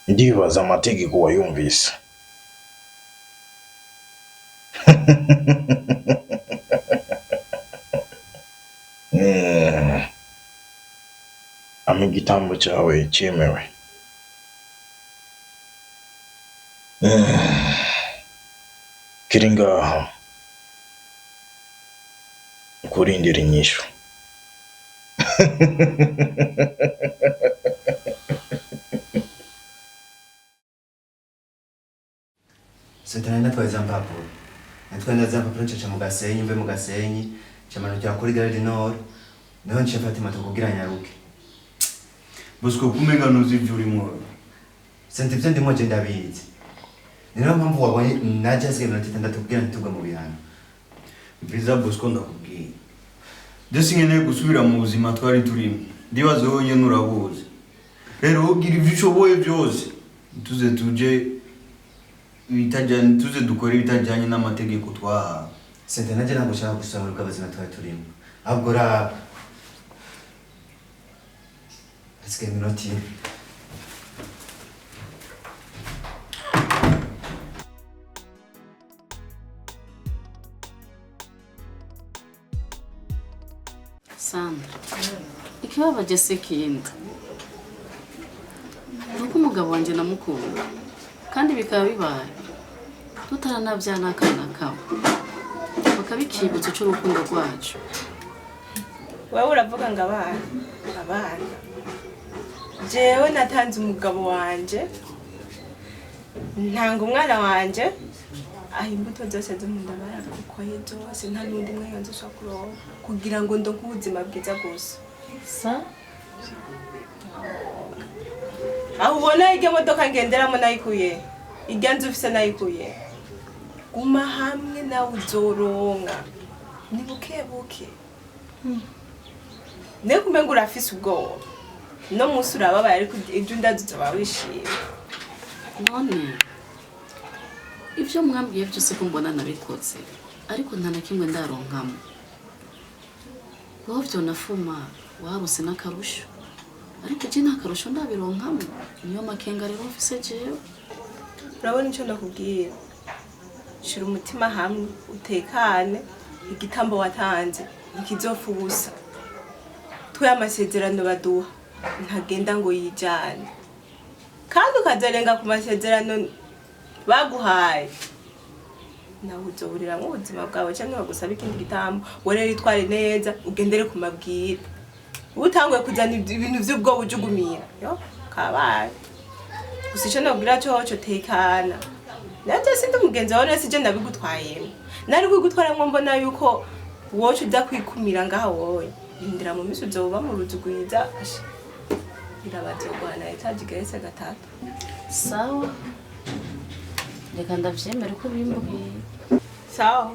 Ndibaza amategeko wayumvise. Ama igitambo cyawe cyemewe. Kiri ngaha kurindira inyishu. Sitana tweza mpapuro. Natwenda za mpapuro cyaca mu Gasenyi, mve mu Gasenyi, cyamanukira kuri Gare du Nord. Niho nce Fatima tukugira nyaruke. Bosco kumenga nuzi ivyo urimo. Sente byo ndimo je ndabizi. Niyo mpamvu wabonye naje asigaye minota 6 kugira ntitugwe mu bihano. Biza Bosco ndakubwiye. Desi nkeneye gusubira mu buzima twari turimo. Ndibaza wowe nyene urabuze. Rero ugira ivyo ushoboye byose. Tuze tuje bitajyanye, tuze dukore bitajyanye n'amategeko twahawe. Sente naje ntabwo ushaka gusubira mu buzima twari turimo. Ahubwo ra asigaye minota Sandra, ikibabaje se kindi nuko umugabo wanjye namukunda kandi bikaba bibaye tutaranabyana akana kawe bakabikibutsa cy'urukundo rwacu. Wowe uravuga ngo abana jewe natanze umugabo wanje ntanga umwana wanje imbuto zose zo munda barakukoye zose nta n'undi mwe yanze ushaka kugira ngo ndonke ubuzima bwiza gusa. Aho ubona ige modoka ngenderamo nayikuye ijya nzu ufise nayikuye guma hamwe nawe uzoronka ni buke ne kumenga urafise ubwoba no munsi urababaye ariko ibyo ndaduza bawishimye. None ibyo mwambwiye byose ko mbona nabikoze ariko nta na kimwe ndaronkamo. Wowe byo nafuma waruse n'akarusho ariko je nta karusho ndabironkamo. Niyo makenga rero ufise jewe. Urabona icyo ndakubwira, shira umutima hamwe utekane, igitambo watanze ntikizopfa ubusa. Twe amasezerano baduha ntagenda ngo yijane kandi ukazarenga ku masezerano baguhaye nawe uzoburira mu buzima bwawe cyangwa bagusaba ikindi gitambo wore ritware neza ugendere ku mabwira. Utanguye kujana ibintu by'ubwo bujugumira yo kabaye gusa icyo nabwira cyo tekana. Naje sindi umugenzi wawe nese je nabigutwayemo nari kwigutwaramo mbona yuko wowe ujya kwikumira ngaha wowe indira mu miso uzoba mu ruzugwiza irabazogwana itaji gerese gatatu. Sawa, reka ndavyemera uko bimbwiye. Sawa,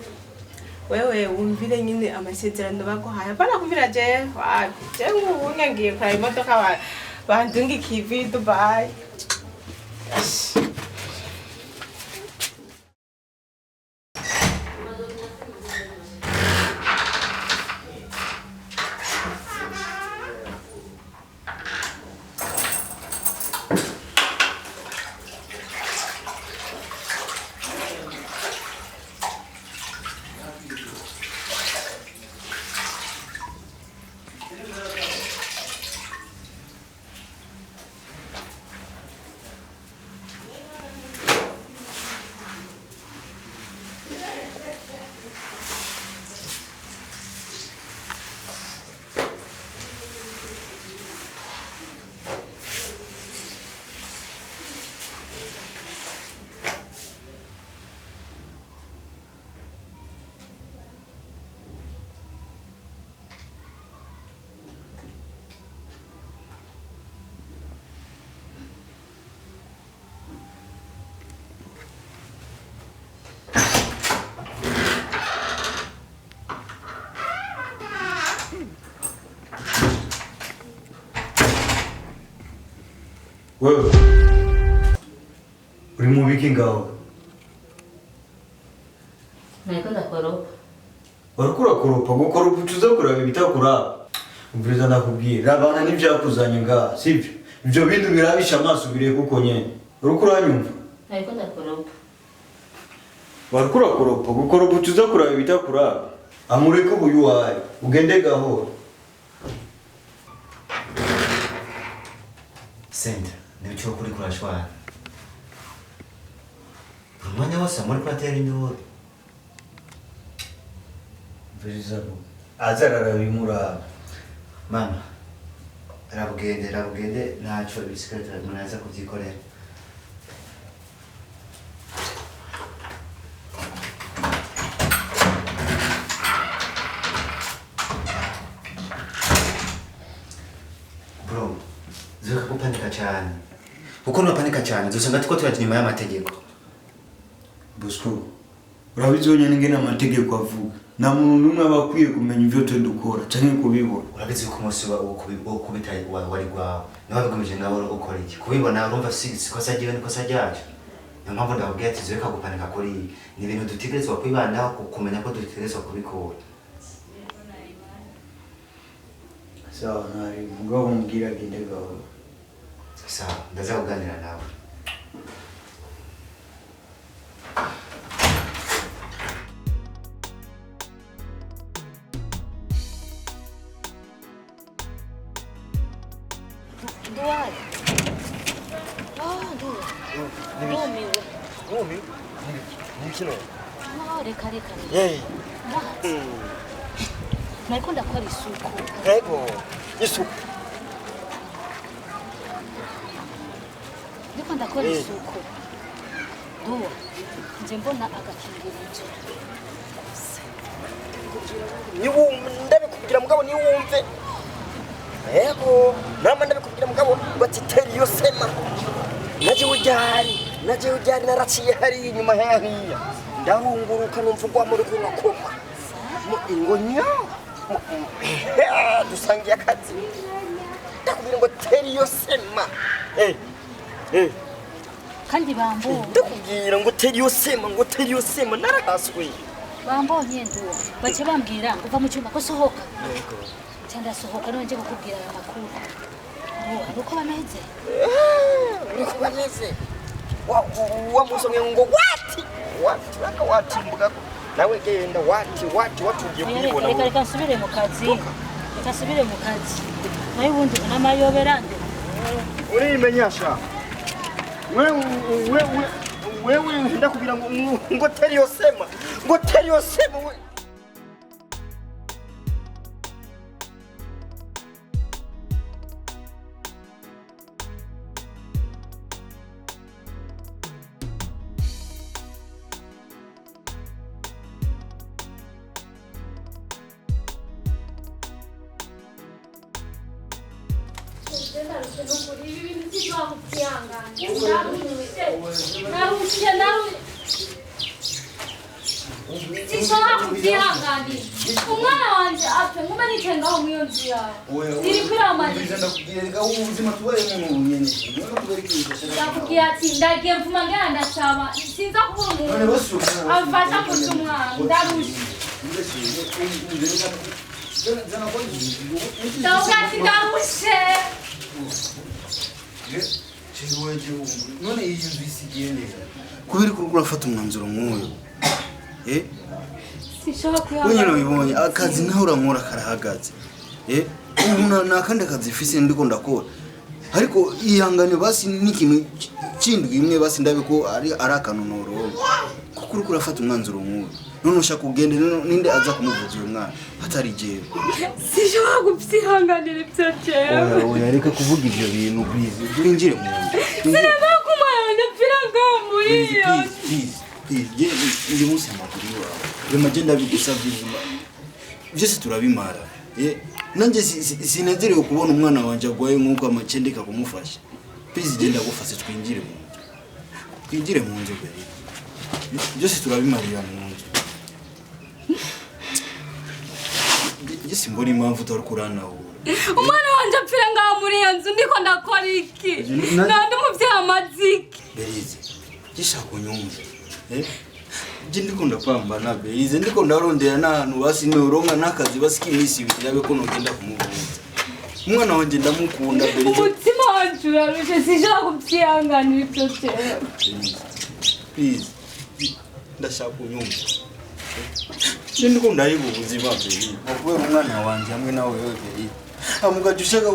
wewe wumvire nyine amasezerano baguhaye apana kumvira je ngubu ngiye kwa imodoka bandunga ikivi Dubai. Wewe uri mu biki ngaho? Nariko ndakoropa. Warukura kuropa gukora ubucuza kuraba ibitakura. Umviriza ndakubwira rabana n'ivyakuzanye nga sivyo. Ibyo bintu birabisha amaso bire kuko nyene. Urukura nyumva. Ariko ndakoropa. Warukura kuropa gukora ubucuza kuraba ibitakura. Amureke ubuyu wawe ugende gahoro. Sente, nibicho kuri kurashwana. Umwanya wose muri kwatera induru. Mviriza bo. Azarara bimura. Mama, rabugende ntacyo bisikata munaza kubyikorera. Bro, zeka kupanika cyane. Uko nupanika cyane, dusanga tuko tuyati nyuma y'amategeko. Bosco, urabizi wonyine ngene amategeko avuga. Na muntu numwe abakwiye kumenya ivyo tudukora canke kubibona. Urabizi ko umunsi wo kubita wari gwawe. Nawe bigomeje ngabo ukora iki? Kubibona urumva sikosa giwe nikosa ryacu. Niyo mpamvu ndababwira ati zeka gupanika kuri ni ibintu dutegerezwa kwibanda kumenya ko dutegerezwa kubikora. Sawa nari mugabo mbwira gende gaho. Sawa, ndaza kuganira nawe. Duai. Dumiwe. Umi? Mukino. Reka. Yey. Nariko ndakora isuku. Ego. Isuku. Ndiko ndakora isuku. Duwa. Nje mbona agakingirizo. Ndabikubwira mugabo ni wumve. Ego. Nama ndabikubwira mugabo batiteri yo sema. Naje ujari naraciye hari inyuma hariya. Ndarunguruka numva gwa muri kurakoma. Mu ingonya. Dusangiye akazi. Ndakubwira ngo teri yo sema. Kandi bambonye. Ndakubwira ngo teri yo sema narakaswe. Bambonye nduwa. Bace bambwira ngo va mu cyumba ko sohoka. Yego. Cyanda sohoka none nje gukubwira aya makuru. Uko bameze? Uko bameze? Wa musomye ngo wati mbuga nawe genda wati ugiye kubibona. Reka nsubire mu kazi. Nayo ubundi n'amayoberande. Urimenyasha. Wewe ndakubwira ngo teri yo sema. We. Sinshobora kubyihanganira. Umwana wanje apfe nguma nicengaho mu iyo nzu yawe. Ziri kuri ayo marira. Ndakubwira ati ndagiye mvuma ngana ndasaba. Sinza kubura umuntu amfasha kuca umwana. Ndarushe. Ndakubwira ati ndarushe. None iyi nzu isigiye neza. Kubera ko urafata umwanzuro nk'uyu. Sinshobora kuyabona. Wenyine ubibonye akazi naho urankora karahagaze. Ubu nakandi akazi fise ndiko ndakora. Ariko ihangane basi n'ikintu kindi imwe basi ndabe ko ari akanonoro. Kuko uriko urafata umwanzuro nk'uyu. None ushaka kugenda ninde aza kumuvuza uyu mwana atari jewe. Sinshobora kubyihanganira ibyo jewe. Oya reka kuvuga ibyo bintu please. Durinjire mu nzu. Sinaba kumwana ndapfira ngaho muri iyo. Please, ndi musi amakuru yawe. Rema je ndabigusabye nyuma. Byose turabimara. Nanje sinezerewe kubona umwana wanje agwaye nkuko amacendeka kumufasha. Please je ndagufashe twinjire mu nzu. Twinjire mu nzu bere. Byose turabimarira mu nzu. Jesi mbona impamvu utari kurana wowe. Umwana wanje apfira ngaho muri iyo nzu ndiko ndakora iki? Nandi umuvyeyi amaziki. Berize. Gisha kunyumva. Je ndiko ndapambana Berize ndiko ndarondera n'ahantu basi noronka n'akazi basiki imisi birabe ko nogenda kumuvuza. Umwana wanje ndamukunda Berize. Umutima wacu urarushe sinshaka kubyihanganira ibyo cyera. Please. Ndashaka kunyumva. Je ndiko ndayibu ubuzima Berize. Kubera umwana wanje hamwe nawe wewe Berize. Amugaje ushaka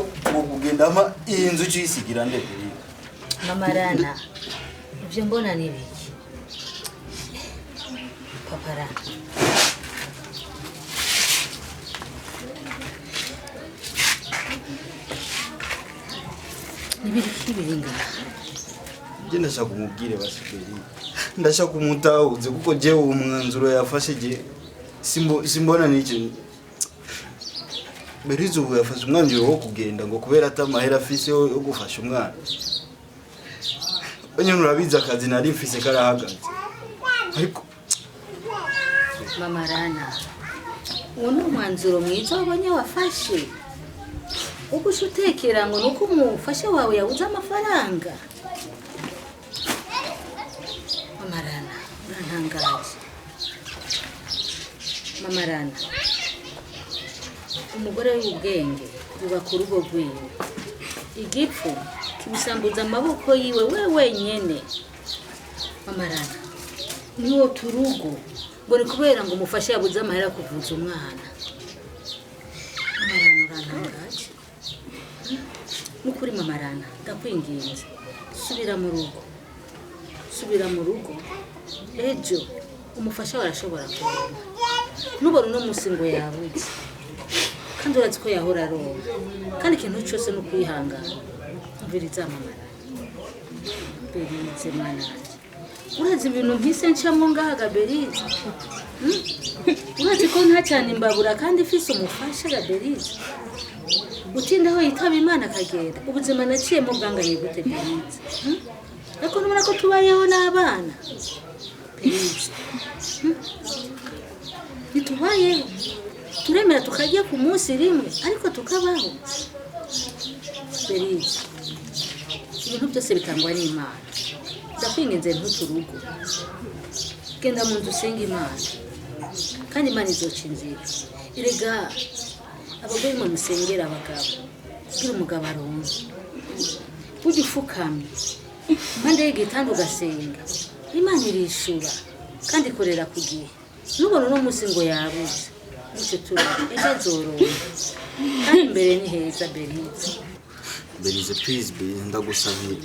kugenda ama inzu cyisigira nde Berize. Mamarana, ibyo mbona ni biki? Papara. Nibiki biringa. Je ndashaka kumubwire basiberi. Ndashaka kumutahuze kuko je uwo mwanzuro yafashe je simbona n'iki. Berize ubu yafashe umwanzuro wo kugenda ngo kubera atamahera afise yo gufasha umwana. Onye nurabiza akazi nari mfise karahagaze. Ariko Mamarana, uwo ni umwanzuro mwiza wabonye wafashe. Ugusha utekera ngo nuko umufasha wawe yabuze amafaranga. Mamarana, urantangaje. Mamarana, umugore w'ubwenge yubaka urugo rwiwe. Igipfu kimusambuza amaboko yiwe we wenyene. Mamarana, niwo turugo ngo ni kubera ngo umufashe yabuze amahera kuvuza umwana. Mamarana urantangaje. Nukuri Mamarana, ndakwinginze subira mu rugo. Subira mu rugo. Ejo umufasha warashobora kubona. Nubona no musi ngo yabuze. Kandi urazi ko yahora aronka. Kandi ikintu cyose no kwihangana. Mviriza Mamarana. Berize mananje. Urazi ibintu mpise ncamo ngaha Berize. Urazi ko nta cyane imbabura kandi ifise umufasha Berize. Utinda aho yitaba Imana akagenda. Ubuzima naciyemo bwanganye gute Berize. Ariko nubona ko tubayeho n'abana. Berize. Nitubayeho. Turemera tukajya ku munsi rimwe ariko tukabaho. Berize. Ibintu byose bitangwa n'Imana. Ndakwinginze ntuturugo. Genda mu nzu usenga Imana. Kandi Imana izoca inzira. Erega abagore mu musengera abagabo. Kugira umugabo aronke. Ujye ufukamye. Impande y'igitanda ugasenga. Imana irishura kandi ikorera ku gihe. Nubona no musi ngo yabuze. Nicyo turaba. Ejo azoronka. Kandi imbere ni heza Berize. Berize please Berize ndagusabye.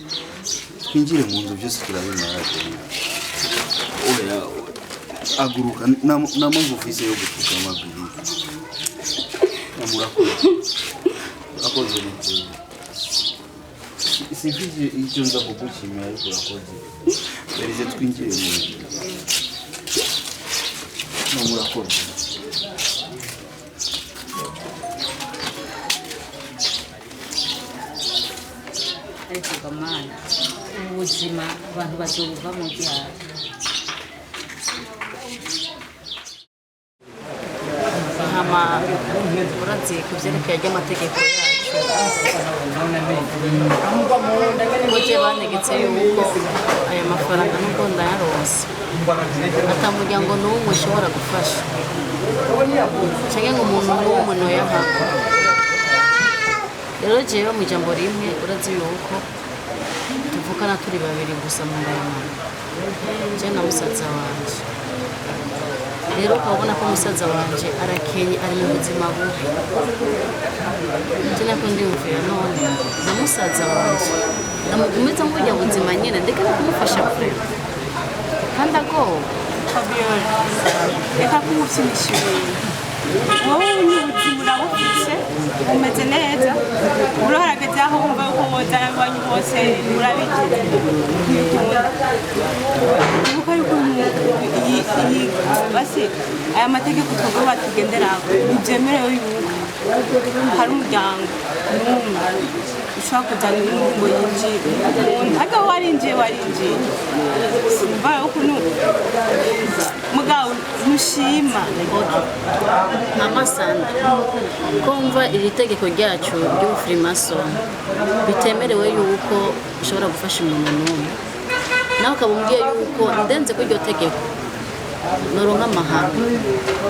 Twinjire mu nzu byose turabimara. Oya aguruka namangu ufise yo gutuka Berize. Namurakoze. Akoze neza. Sifije icyo nza kugushimira ariko urakoze. Berize twinjire mu nzu. Namurakoze. Ariko Gamana, ubuzima abantu bazobuva mu byaro. Hama urazi kuvyerekeye ry'amategeko yacu. Ngoje banegetse yuko aya mafaranga nubwo ndayaronse. Atamuryango n'umwe ushobora gufasha. Canke ngo umuntu n'umwe noyaha. Rero jewe mu jambo rimwe urazi yuko tuvukana turi babiri gusa mu ndayamana. Je na musaza wanje. Rero ukabona ko musaza wanje arakenye ari mu buzima bubi. Tena ko ndiyumvira none na musaza wanje ndamugumiza ngo ujya buzima nyene ndeke kumufasha frere. Kandi ago Fabiola, reka kumupfimisha ibintu. Wowe n'ubuzima urabufise umeze neza urahagaze aho wumva ko wozana abanyu bose urabigize uko yuko iyi basi aya mategeko twebwe batugenderaho ntibyemerewe yuko hari umuryango n'umwe ushobora kuzana ibintu ngo yinjire ariko warinjiye simva ukuntu mugabo mushima amasana kumva iri tegeko ryacu ry'ubufrimason bitemerewe yuko ushobora gufasha umuntu n'umwe nawe ukaba umbwiye yuko ndenze ko iryo tegeko noronka amahano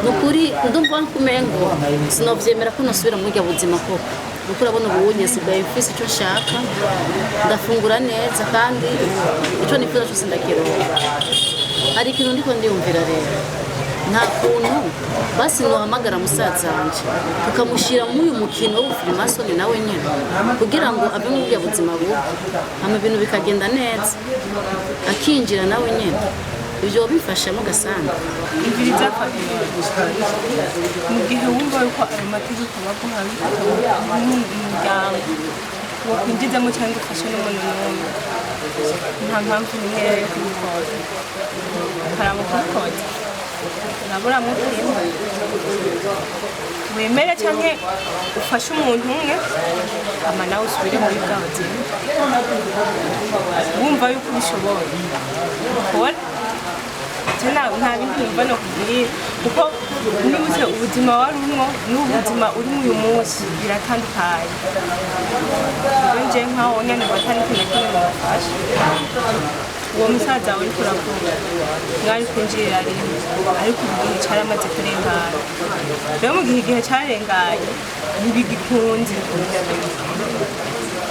nukuri ndumva kumengo sinovyemera ko nosubira muri buzima koko kuko urabona ubunye sigaye mfise icyo nshaka ndafungura neza kandi icyo nifuza cyose ndakironka hari ikintu ndiko ndiyumvira rero nta kuntu basi nohamagara musaza wanje tukamushira muri uyu mukino w'ubufirimasoni nawe nyine kugira ngo ave mu buzima bubi hama ibintu bikagenda neza akinjira nawe nyine ibyo bifashamo gasanga ibiri byakabirishwa mu gihe wumva yuko ayo mategeko baguhaye umuryango wakwinjizamo cyangwa ufashe n'umuntu n'umwe nta mpamvu n'imwe yo kubikora karamukukora urabura mutima wemere cyangwa ufashe umuntu umwe ama nawe usubire muri bwa buzima wumva yuko ubishoboye ukora nta bindi numva no kubwira kuko nibuze ubuzima wari urimo n'ubuzima urimo uyu munsi biratandukanye rero nje nkaho nyine batari kumwe n'umufasha uwo musaza wawe uriko uravuga mwari kwinjirira rimwe ariko igihe cyaramaze kurengana rero mu gihe cyarenganye ntibigikunze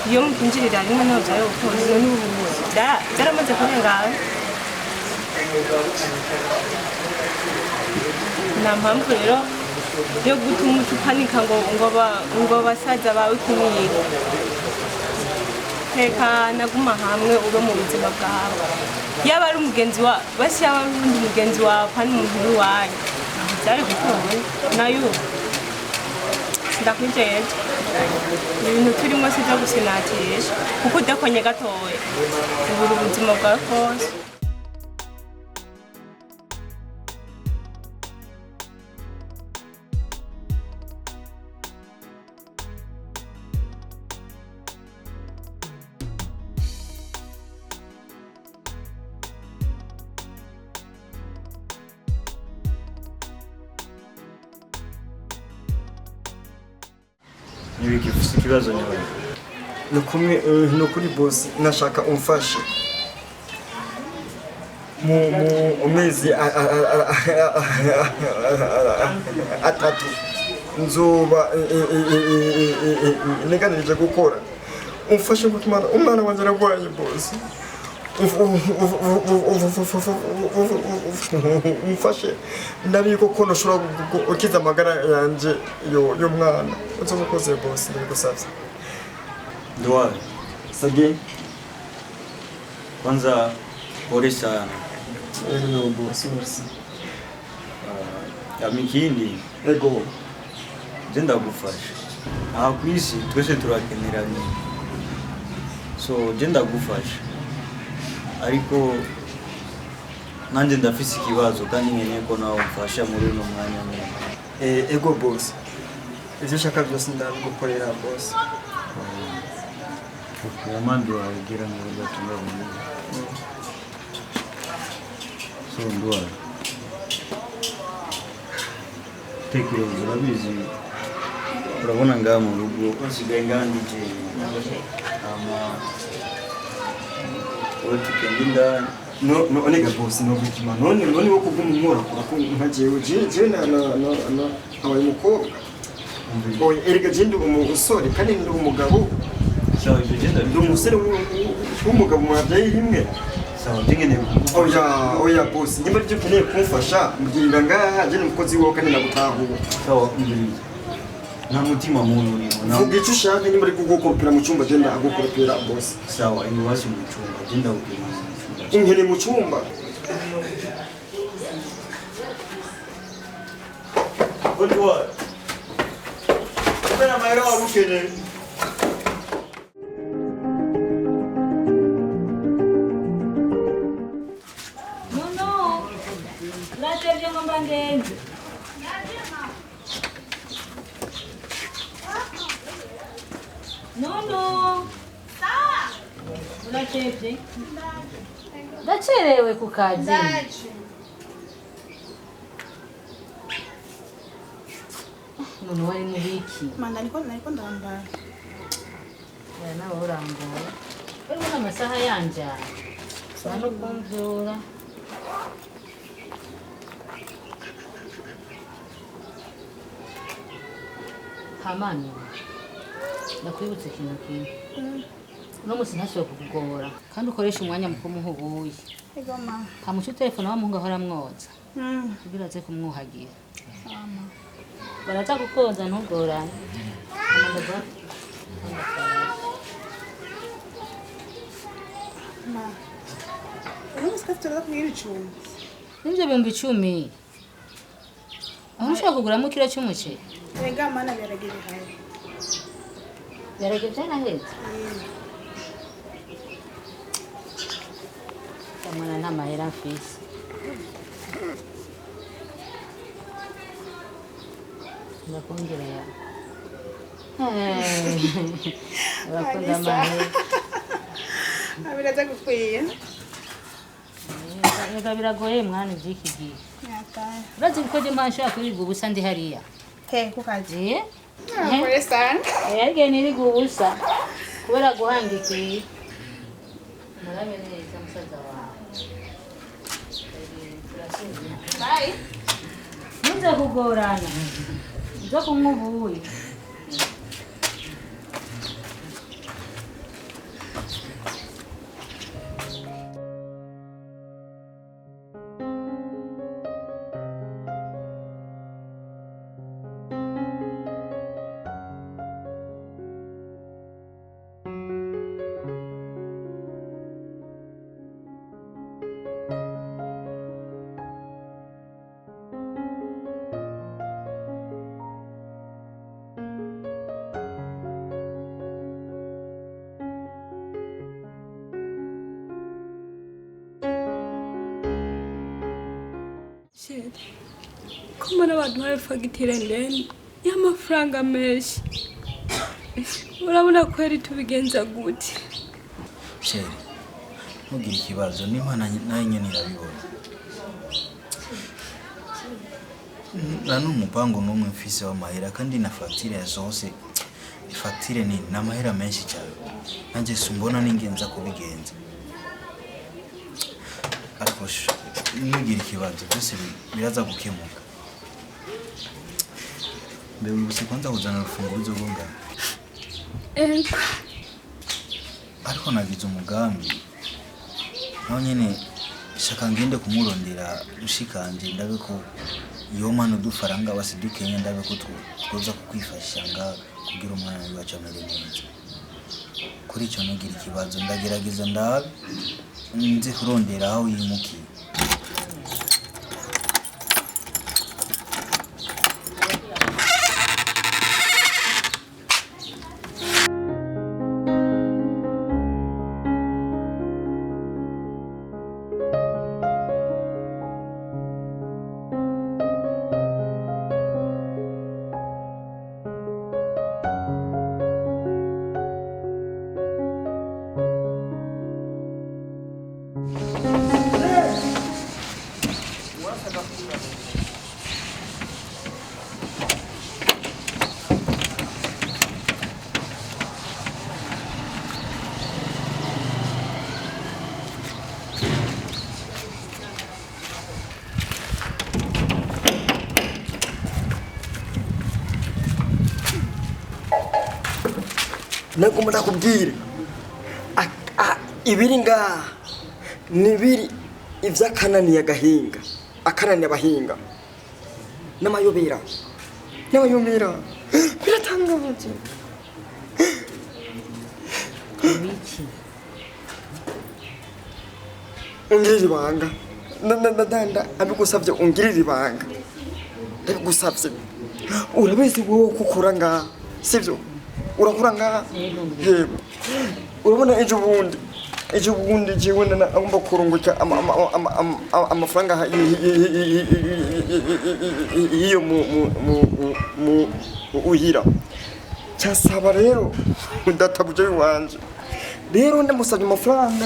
iyo mukinjirira rimwe ntabwo byari gukunze n'ubu byaramaze kurengana nta mpamvu rero yo gutuma utupanika ngo basaza bawe kumwiga tekana guma hamwe ube mu buzima bwawe yaba ari umugenzi wa basi yaba ari undi mugenzi wawe kandi umuntu uri iwanyu byari gukunda nayo ndakwijeje ibintu turimo sibyo gusinatisha kuko udakonye gatoya ubura ubuzima bwawe kose Nibikifise ikibazo nyawe. No kuri boss nashaka umfashe. Mu mezi atatu nzoba neganirije gukora. Umfashe gutuma umwana wanje aragwaye boss. Umfashe ndabiko ko noshobora gukiza amagara yanje yo mwana uzomukoze boss ndabigusavye Ndwara sage kwanza pole sana ego boss merci amikindi ego je ndagufasha aha kwisi twese turakeneranye so je ndagufasha ariko nanje ndafise ikibazo kandi nkeneye ko nawe umfasha muri uno mwanya nyine ego boss ivyo shaka byose ndabigukorera boss Yamandi wagira ngo batunga buri so ndwara tekereza urabizi urabona ngaha mu rugo nsigaye ngandije ama otukenda no onega boss no bikima none wo kugumura ko nkajewe je na abaye mukobwa oye erega je ndi umusore kandi ndi umugabo sawa ibyo genda ndi umusore w'umugabo mwabyaye rimwe sawa ndingene oya boss nyuma ryo keneye kumfasha mbwira ngaha je n'umukozi wo kandi nagutahuye sawa mbiriza nta mutima muntu urimo vuga icyo ushaka nyuma ari kugukoropera mu cyumba genda agukoropera boss sawa iwacu mu cyumba genda ukima inkene mu cyumba Ndwara Bena mayro abukene Natevye ngomba ngenze. Nono. Sawa. Unatevye? Ndacerewe ku kazi. None wari mu biki? Mana niko ndambara. Ya nawe urangora. Uri mu amasaha yanje. Sana kumvyura. Kamani ndakwibutse ikintu kimwe uno munsi ntashobora kukugora kandi ukoresha umwanya mu kumuhubuye Ego ma. kamuca telefone w'amuhungu ahora amwoza kugira aze kumwuhagira baraza kukoza ntugorane Ma. Uno musikatira kugira icumi. Nivyo bihumbi 10 aho ushaka kuguramo kilo cy'umuceri Ega mana biragire haye. Yareke na heza Kamana nta mahera mfise ndakongerera bakunda mahera Abiraza gukwiye. Ega biragoye mwana by'iki gihe Nyataye. urazi ko je mpashaka kwiga ubusa ndi hariya He kukaje. Kore sana. Yage niri gubusa kubera guhangikiye murabe neza musaza wawe Bye. Nza kugorana nza kumwubuye Ko mbona abantu bari fagitire ndende y'amafaranga menshi. Urabona ko yari tubigenza gute? Sheri, ntugire ikibazo n'Imana nayo nyene irabibona. Na n'umupango n'umwe mfise w'amahera kandi na facture zose facture ni n'amahera menshi cyane. Nanje simbona ningenza kubigenza. Ariko ntugire ikibazo byose biraza gukemuka. Mbewe ubuse kwanza kuzana urufunguzo rw'ingano. Ariko nagize umugambi naho nyene shaka ngende kumurondera ushikanje ndabe ko iyo mano dufaranga basidukenya ndabe ko twoza kukwifashisha nga kugira umwana wacu amere neza. Kuri icyo ntugire ikibazo ndagerageza ndabe nzi kurondera aho yimukiye. Nagomba nakubwire ibiri ngaha nibiri ivyakananiye agahinga akananiye abahinga n'amayobera biratangaje. Wiki ungirira ibanga ndanda abigusavye ungirira ibanga ndabigusavye urabizi wowe kukura ngaha sivyo urakura ngaha yego urabona ejo bundi jewe agomba kurunguka amafaranga iyo mu uhira cyasaba rero ndatabuje wanje rero ndamusabye amafaranga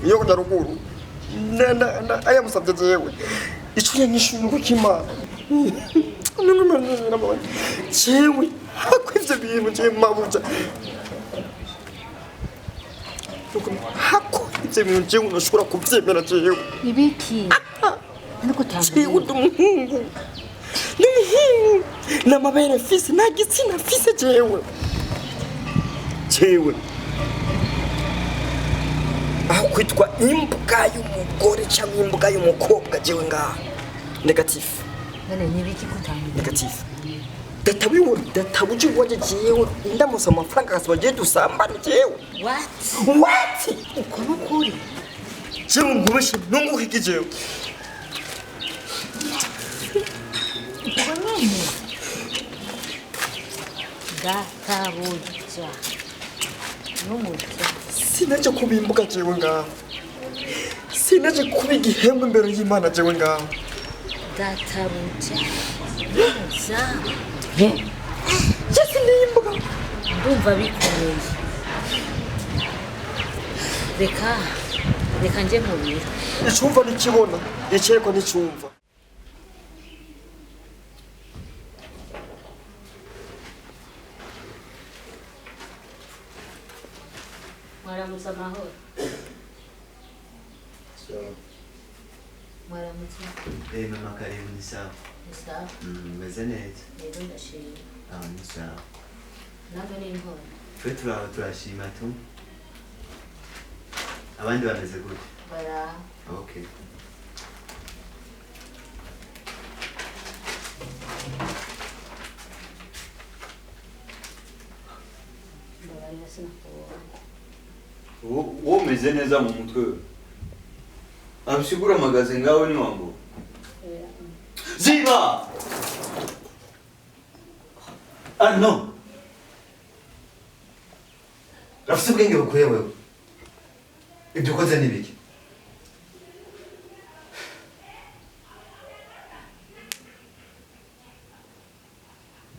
yo kujya ruguru aya musabye jewe icyo yanyishuye gukima jewe hakwivyo bintu je mabuja hakwivyo bintu je unashobora kuvyemera jewe ibiki nuko utambuye jewe ndumuhungu n'amabere mfise nta gitsina mfise jewe aho kwitwa imbuga y'umugore cyangwa imbuga y'umukobwa jewe ngaha negatifu none nibiki kutambuye negatifu databuji waje jewe ndamusa amafaranga akasaba jewe dusambane jewe what uko nukuri jewe ngubeshe nunguhiki jewe uko nyene databuja n'umuja sinaje kuba imbuga jewe ngaha sinaje kuba igihembo imbere y'Imana jewe ngaha databuja n'umuja Jesi ni imbuga ndumva bikomeye reka nje mu biro icumva nikibona iceko nicumva mwaramutse amahoro mwaramutse mama karibu ni sawa sawa meze neza rero ndashima ni sawa nawe ni intore twe turashima tu abandi bameze gute baraha okay mbabarira sinakubonye wowe umeze neza mu mutwe we abisigura amagaze ngawe ni wangu ziba no rafise ubwenge bukwiye wewe ibyo ukoze ni biki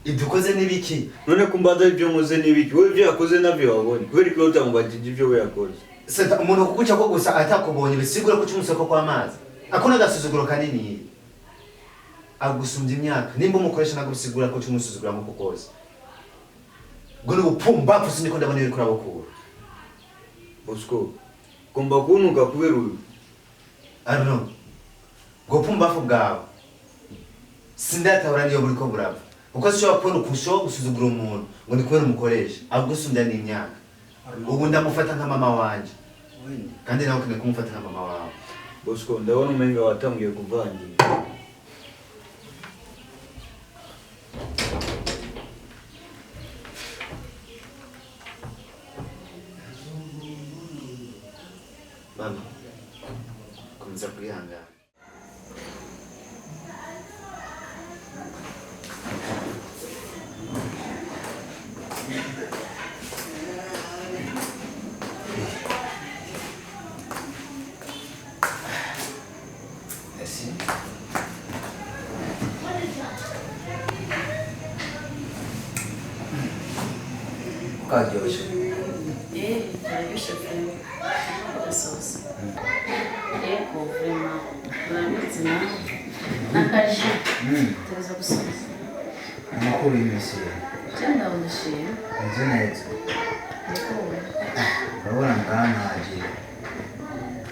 ibyo ukoze ni biki none kumbaza ibyo muze ni biki wowe ibyo yakoze nabyo wabonye kubera ko utamubajije ibyo we yakoze seta umuntu kuguca ko gusa atakubonye bisigura ko cyumusoko kw'amazi akona agasuzuguro kanini agusumbya imyaka nimba umukoresha nagusigura ko cyumusuzugura mu kukoza ngo ni upumba pusi niko ndabona yari kurabukura Bosco kumba kunuka kubera uyu ano ngo pumba bwawe sindatahura niyo buri ko burava uko sishobora kubona ukusho gusuzugura umuntu ngo ni kubera umukoresha agusumbya n'imyaka ubu ndamufata nka mama wanje kandi nawe ukwiye kumufata nka mama wawe Bosco ndabona umenga watangiye kuvangira mama komeza kwihangana Karyoshe. Karyoshe pe. Gasosa. Eko vrema. Uramutse na nakaje. Tuza gusoza. Amakuru y'imisi. Cyanda ndashima. Nzi neza. Urabona ngana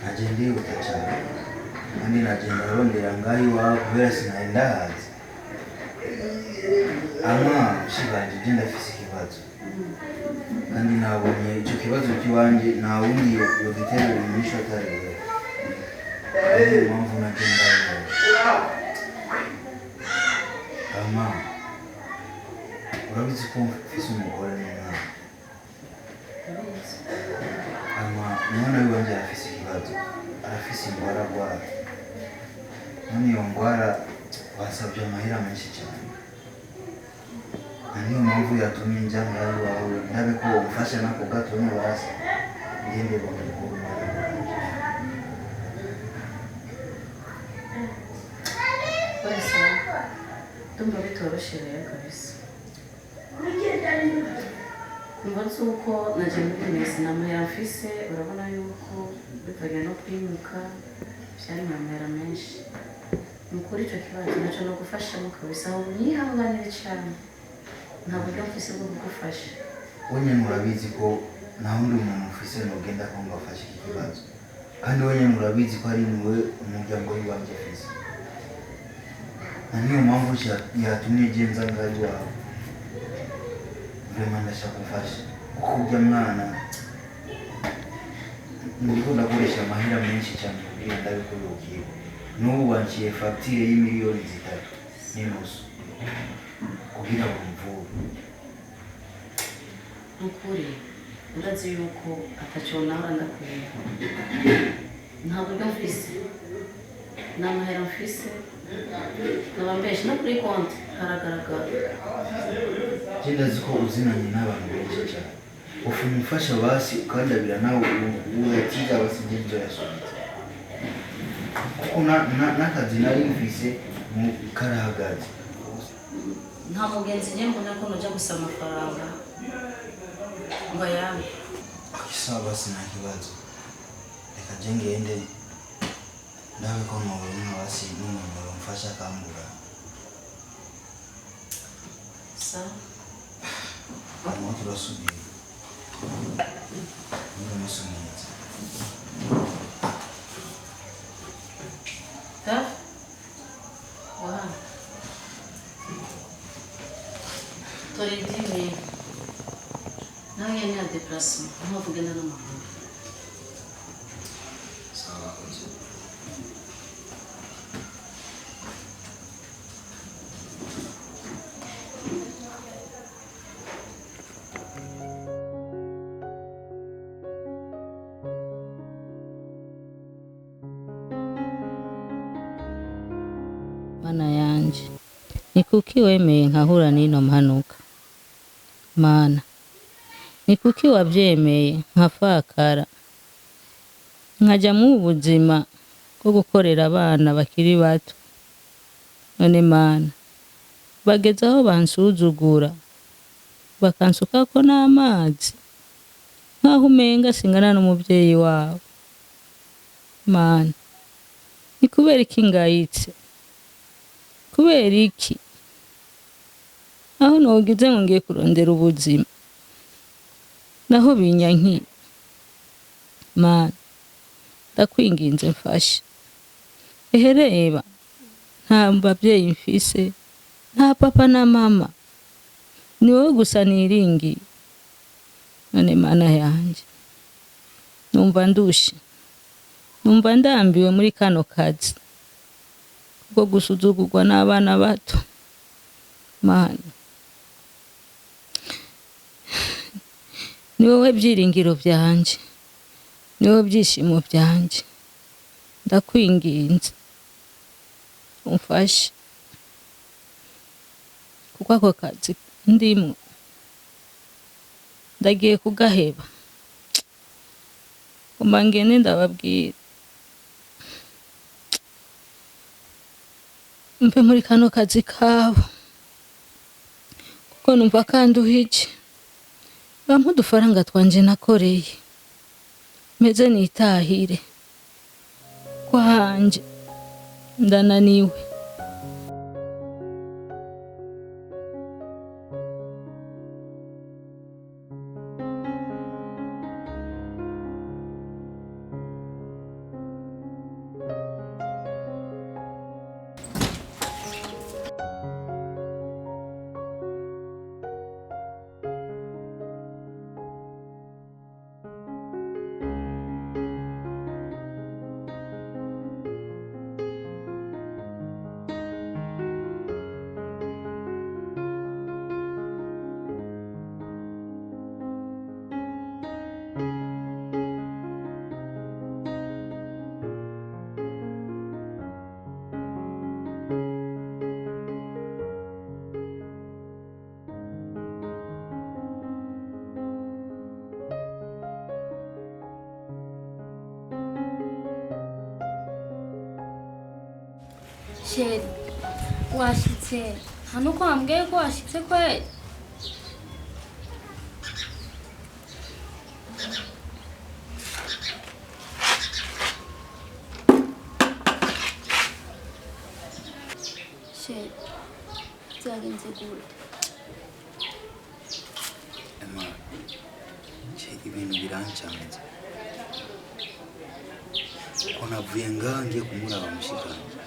naje ndihuta cyane. Kandi nagenda rondera ngaho iwawe kubera sinaenda hazi. Ama shibanje je ndafise ikibazo. Kandi nabonye icyo kibazo kiwanje nta wundi yo gitera inyisho atari wewe. Niyo mpamvu nagenda ama urabizi ko mfise umugore n'umwana. Ama umwana wanje afise ikibazo arafise indwara arwara. None iyo ndwara basabye amahera menshi cyane. Niyo mpamvu yatumye njya ngaho iwawe ndabe ko umfasha nako gato n'ubasa ngende bamukuru Wese tumba bitoroshe rero kabisa. Mbanze uko naje muri mesi namahera mfise urabona yuko bivanye no kwimuka byari amahera menshi. Mukuri icyo kibazo naco no gufasha mu kabisa aho nihanganire cyane. Ntabwo mfise bwo kugufasha. Wenye murabizi ko nta wundi muntu ufise nogenda ko ngafasha iki kibazo. Kandi wenye murabizi ko ari niwe umuryango w'iwanje afise. niyo mpamvu yatumye genza ngari wawe vrema ndashakufasha kuko ujya mwana ndiko ndakoresha amahera menshi cyane kugira ndabikubwiye n'ubu wanciye fagitire y'imiliyoni 3 n'inusu kugira ngo mvure. Nukuri urazi yuko ataco nawe ndakwiye nta buryo mfise n'amahera mfise nabambeshe no kuri konti haragaragara. Ndazi ko uzinanye n'abantu benshi cyane ufu mufasha basi ukandabira nawe uyatiza abasije ibyo yasubitse kuko n'akazi nari mfise mu karahagaze. Nta mugenzi njye mbona ko noja gusaba amafaranga ngo yambe. Sawa basi nta kibazo, reka je ngende ndabe ko mubona basi n'umuntu bamfasha akambura. Sawa hanyuma turasubira muri musunitse. Wow. Tori dime. Não ia nem a depressão. Não vou ganhar numa rua. Sawa kote. Mana yanje, ni kuki wemeye nkahura n'ino mpanuka? Mana, ni kuki wabyemeye nkafakara nkajya mu buzima bwo gukorera abana bakiri bato? None Mana, bageze aho bansuzugura bakansukako n'amazi nkaho umenga singana n'umubyeyi wabo. Mana, ni kubera iki ngayitse? Kubera iki? Aho nogize ngo ngiye kurondera ubuzima naho binyankiye. Mana, ndakwinginze mfasha. Reba, nta babyeyi mfise, nta papa na mama, ni wowe gusa niringiye. None Mana yanje, numva ndushe, numva ndambiwe muri kano kazi ko gusuzugurwa n'abana bato. Mana, ni wowe byiringiro byanje, ni wowe byishimo byanje. Ndakwinginze umfashe, kuko ako kazi ndimwo ndagiye kugaheba. Ngene ndababwira mpe muri kano kazi kabo kuko numva kanduhije. Bampa udufaranga twanje nakoreye meze nitahire kwanje, ndananiwe. Sheri, washitse? Hano ko wambwiye ko washitse kweli? Sheri, byagenze gute? Emma, ibintu birancanze. Ko navuye ngange kumuraba mushikanje.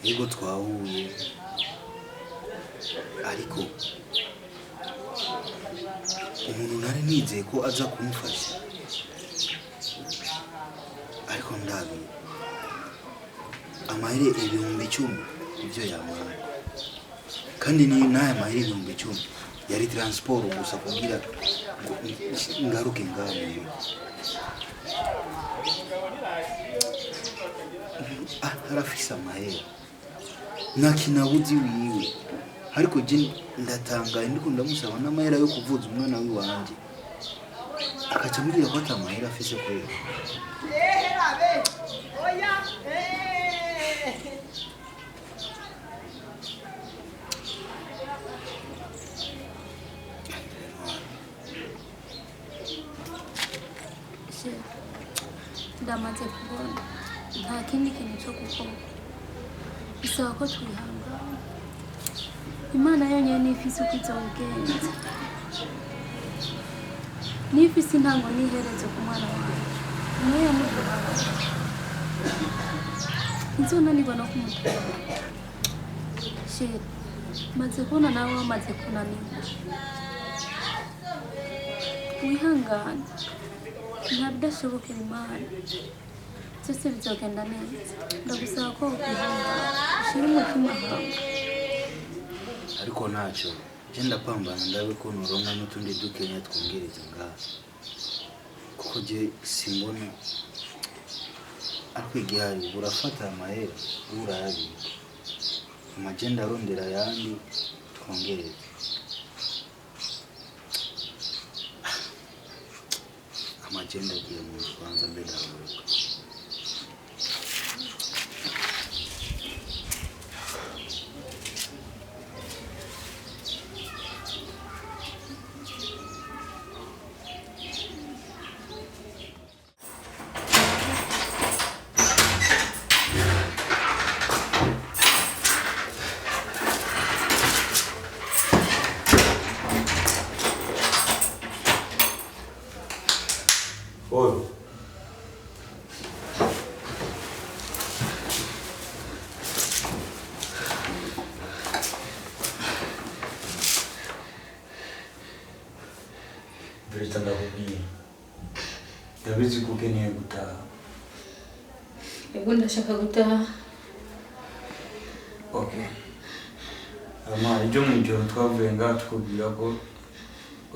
yego twahuye ariko umuntu nari nizeye ko aza kumufasha ariko ndabi amahera 10,000 ibyo yamara kandi ni n'aya mahera 10,000 yari transport gusa kugira ngo ngaruke ngaho arafise amahera nakinabuzi wiwe ariko je ndatangaye ndiko ndamusaba n'amahera yo kuvuza umwana wiwanje akaca mbwira ko atamahera afise kwera ndamaze kubona nta kindi kintu cyo gukora bisaba ko twihangana imana yonyine n'ifise uko izawugenza n'ifise intango n'iherezo ku mwana wawe umwe yamuduhaye nzonanirwa no kumutora sheri maze kubona nawe wamaze kunanirwa wihangane nta bidashobokera imana byose bizogenda neza ndagusaba ko wihangana ushyire umutima hamwe ariko ntacyo je ndapambana ndabe ko noronka n'utundi dukenya twongereza ngaha kuko je simbona ariko igihari burafata amahera urayabika amagenda arondera ayandi twongereza amagenda agiye mu rubanza mbere aruka Berita ndakubwiye ndabizi ko ukeneye gutaha yego ndashaka gutaha okay ibyo mu ijoro twavuye ngaha tukubwira ko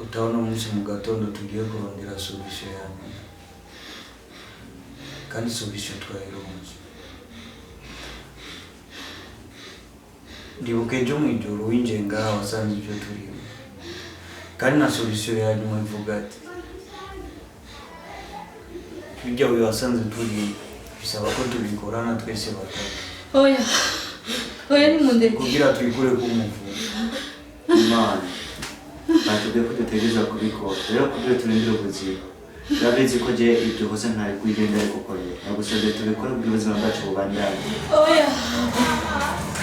utabona umunsi mu gatondo tugiye kurondera solution yawe kandi solution twayironse ndibuka ejo mu ijoro winjiye ngaha wasanze ibyo turimo kandi na solution yanyuma ivuga ati bijya we wasanze turi bisaba ko tubikorana twese batatu oya ni mundeke kugira tuyikure ku muvuga Imana batubwiye ko dutegereza kubikora rero kugira turindire ubuzima urabizi ko je ibyo hose ntari kwigendera gukorera nagusabye tubikore kugira ubuzima bwacu bubandanye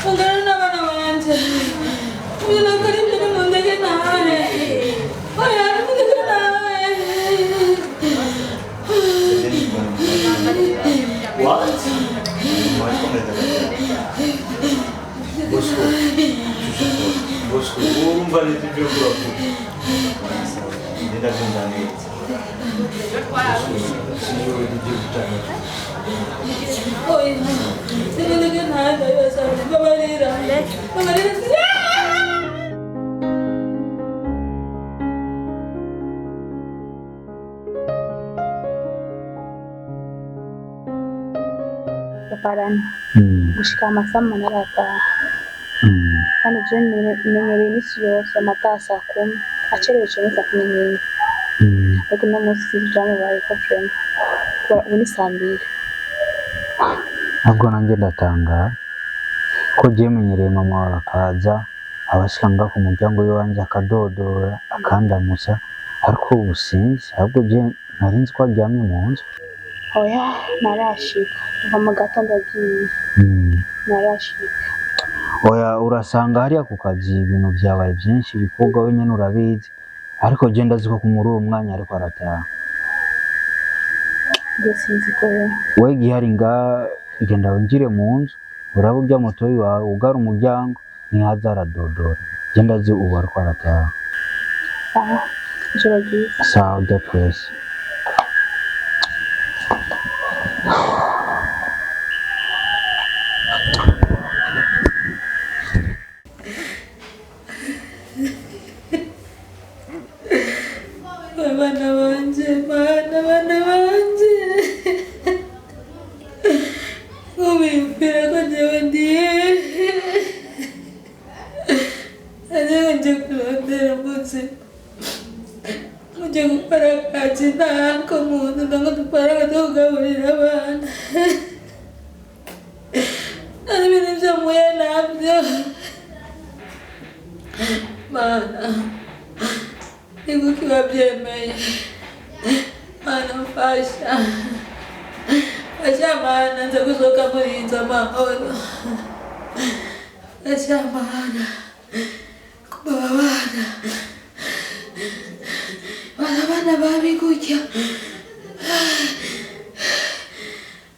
ungana n'abana banje uyu nakora ibyo ni mundeke nawe mundeke nawe What? Bosco, urumva neza ibyo uravuga Ndabyumva neza sinjoro tugiye gutangira mundeke nawe ndabibasabye babarira parana gushika amasaha manara ataha kandi je nimenyereye imisi yose amataha saa 10 acerewe cane saa 11 ariko no munsi sivyamubaye ko frema ubu ni saa 2 ahubwo nanjye ndatanga ko je menyereye mama akaza abashikanga ku muryango w'iwanje akadodora akandamusa ariko ubu sinzi ahubwo je narinzi ko aryamye mu nzu oya narashika kuva mu gatondo agiye narashika oya urasanga hariya ku kazi ibintu byabaye byinshi bikorwa wenyine urabizi ariko je ndazi ko muri uwo mwanya ariko arataha je sinzi ko we gihari nga genda winjire mu nzu uraburya moto wawe ugara umuryango ntihaza aradodora genda azi ubu ariko arataha. Sawa, ijoro ryiza. Sawa ujya twese. Bana banje umipira ko jewe ndiye nje kurondera mbuzi nje gukora akazi nako muntu ngo dupara kugaburira abana ari ibintu byo muye nabyo mana iguki wabyemeye mana mfasha fasha mana nza kuzoka muri inzu amahoro fasha mana kuba bana babi gutya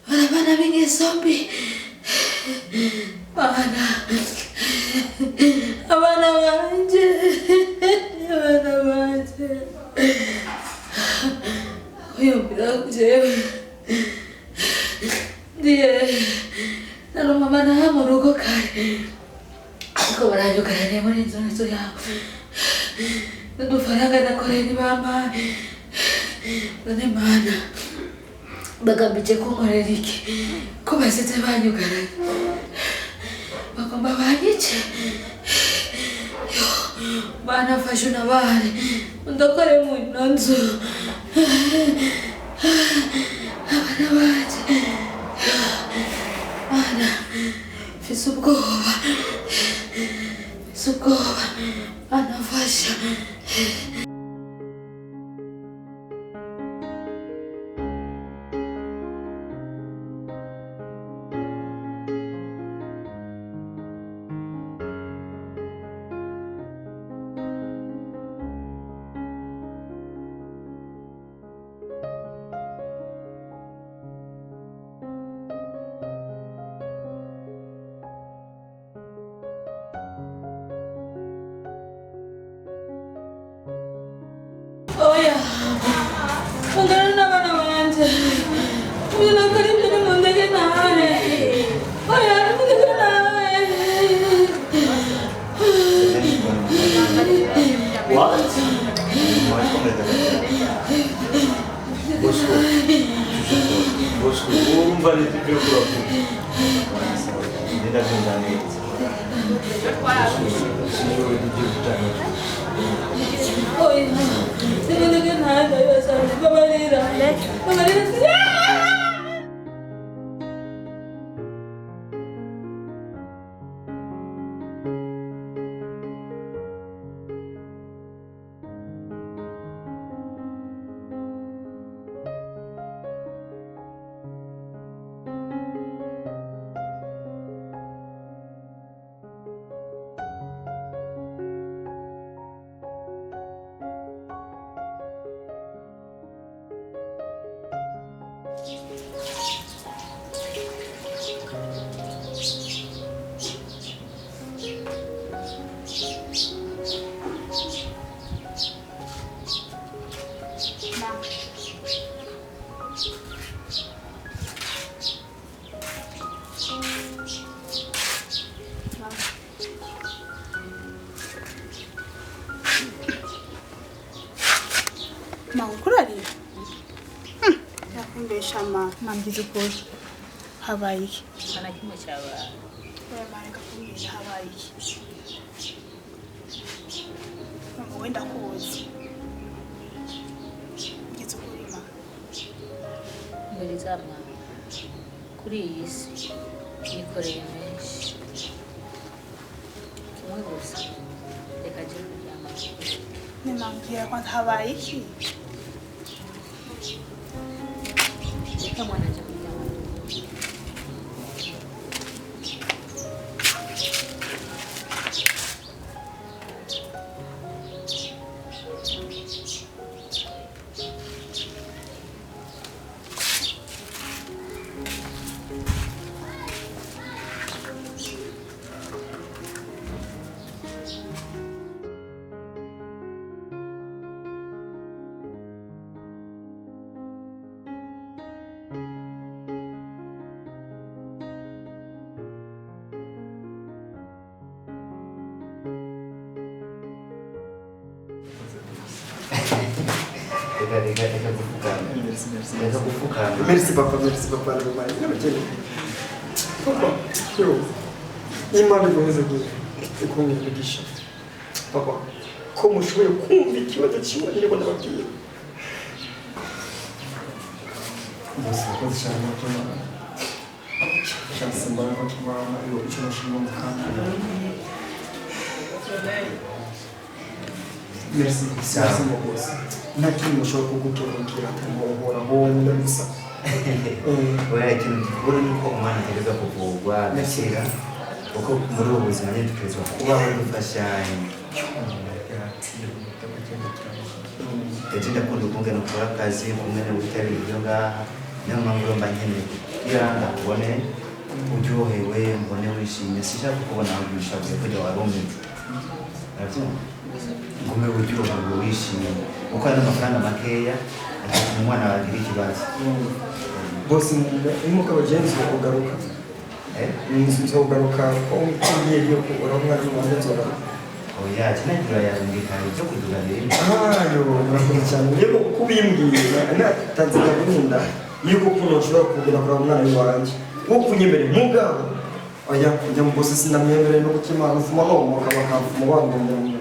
bana b'ingesombi mana abana banje uyu jewe ndiye narumama naha mu rugo kare ariko baranyugaraniye muri inzu yawe n'udufaranga nakoreye ntibambaye none mana bagambije kunkorera iki ko basize banyugaranye bagomba banyice bana fasho nabare ndakore mu nzu abana baje bana fise ubwoba bana fasha oya ungana n'abana banje ubona ko ari ibyo mu ndege nawe oya ndege nawe What? Bosco, urumva nibyo byo kurakora. Nenda kundani. oya ndege nawe basanje babarira Maukurari. Nakumbesha mamgize ukuri. Habaye iki? Ana kimwe cyabaye. Oya mara ngakumbesha habaye iki? Mama wenda kuzi. Ngize ukuri ma. Muri zama kuri iyi si nikoreye menshi. Kimwe gusa reka jye kuryama. Nimambwira ko habaye iki? Reka mwana jya kuryama. reka gupfukama. Reka gupfukama. Merci papa, papa, yo. Imana ikomeze kukumigisha. Papa, ko mushoboye kumva ikibazo kimwe niko ndababwiye. Bose bakoze cyane batuma. Chance mbona ko tubana iyo icyo nashimye mu kandi. Merci, merci beaucoup. Nakini mushobora kugutorokera ngo uhora bisa. Oya ikintu gikuru ni uko umwana ategereza kuvurwa agakira kuko muri ubu buzima nyine dutegerezwa kubaho dufashanya. Ejo ndakunda ukungene ukora akazi ukungene witabira ibyo ngaha niyo mpamvu urumva nkeneye kugira ndakubone uryohewe mbone wishimye sinshaka kukubona aho wishavuye kujya warumeze urabyumva ngume uryohewe wishimye kuko hari n'amafaranga makeya atuma umwana wagira ikibazo. Bose imuka bagenzi kugaruka nzogaruka ko ugiye yo kugura umwana w'umwana nzogaruka. Oya kinagira yarungikanye cyo kuduganira. Yo urakoze cyane rero kubimbwiye natanzika gunda yuko kuno ushobora kugura kwa umwana wanje wo kunyemere mugabo oya kujya mu bose sinamwemere no gukimana ufuma no mu kabakafuma wangomba mu mira.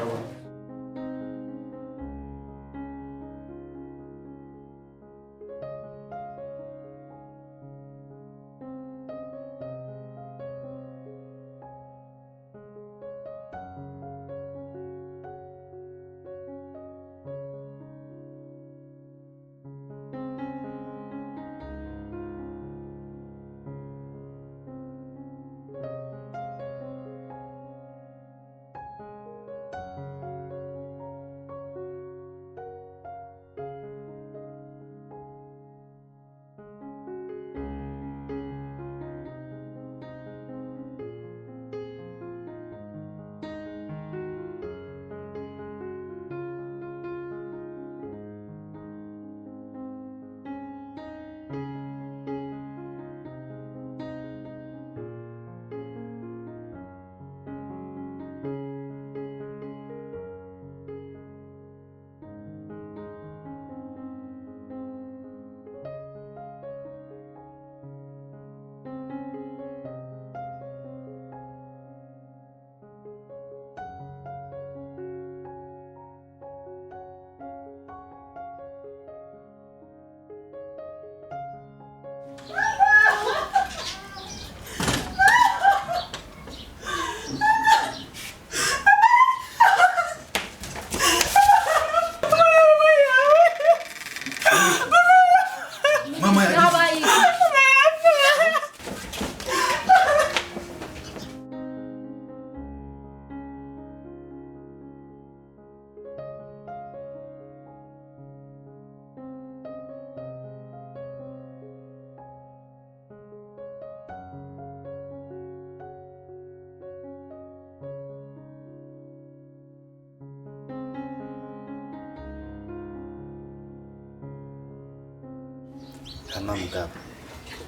Hama mugabo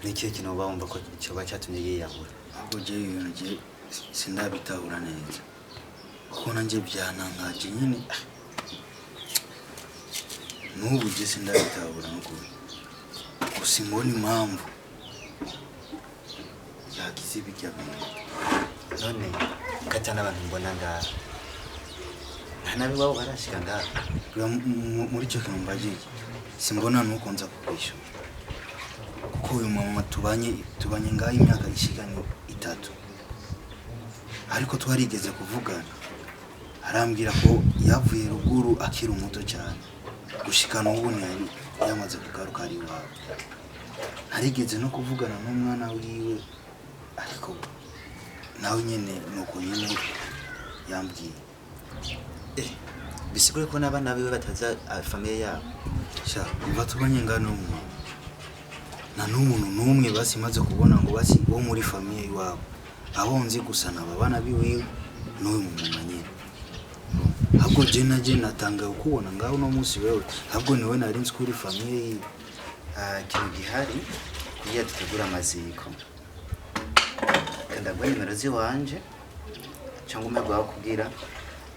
niki kintu uba wumva ko cyoba cyatumye yiyahura? Ahubwo je sindabitahura neza kuko nanje byanangaje nyine n'ubu je sindabitahura n'ukuri gusa mbona impamvu yagize bijya bintu. None katana abantu mbona ngaha ntanabi wabo barashika ngaha muri cyo kintu mbajije simbona nuko nza kukwishyura kuko uyu mama tubanye ngaho imyaka ishikanye 3 ariko twarigeze kuvugana arambwira ko yavuye ruguru akiri umuto cyane gushikana ubu ntiyari yamaze kugaruka ari iwabo. Narigeze no kuvugana n'umwana wiwe ariko nawe nyene nuko nyene yambwiye. Bisigure ko n'abana biwe bataza famille yabo. Sha biva tubanye ngano mu na n'umuntu n'umwe basimaze kubona ngo basi bo muri famille iwabo abo nzi gusa n'abana biwe n'uyu mumama nyene. Ahubwo je natanga ukubona ngaho no munsi wewe ahubwo niwe nari nzi kuri famille kintu gihari kugira dutegura amaziko. Ndagwa nimero ziwanje cyangwa umwe gwa kugira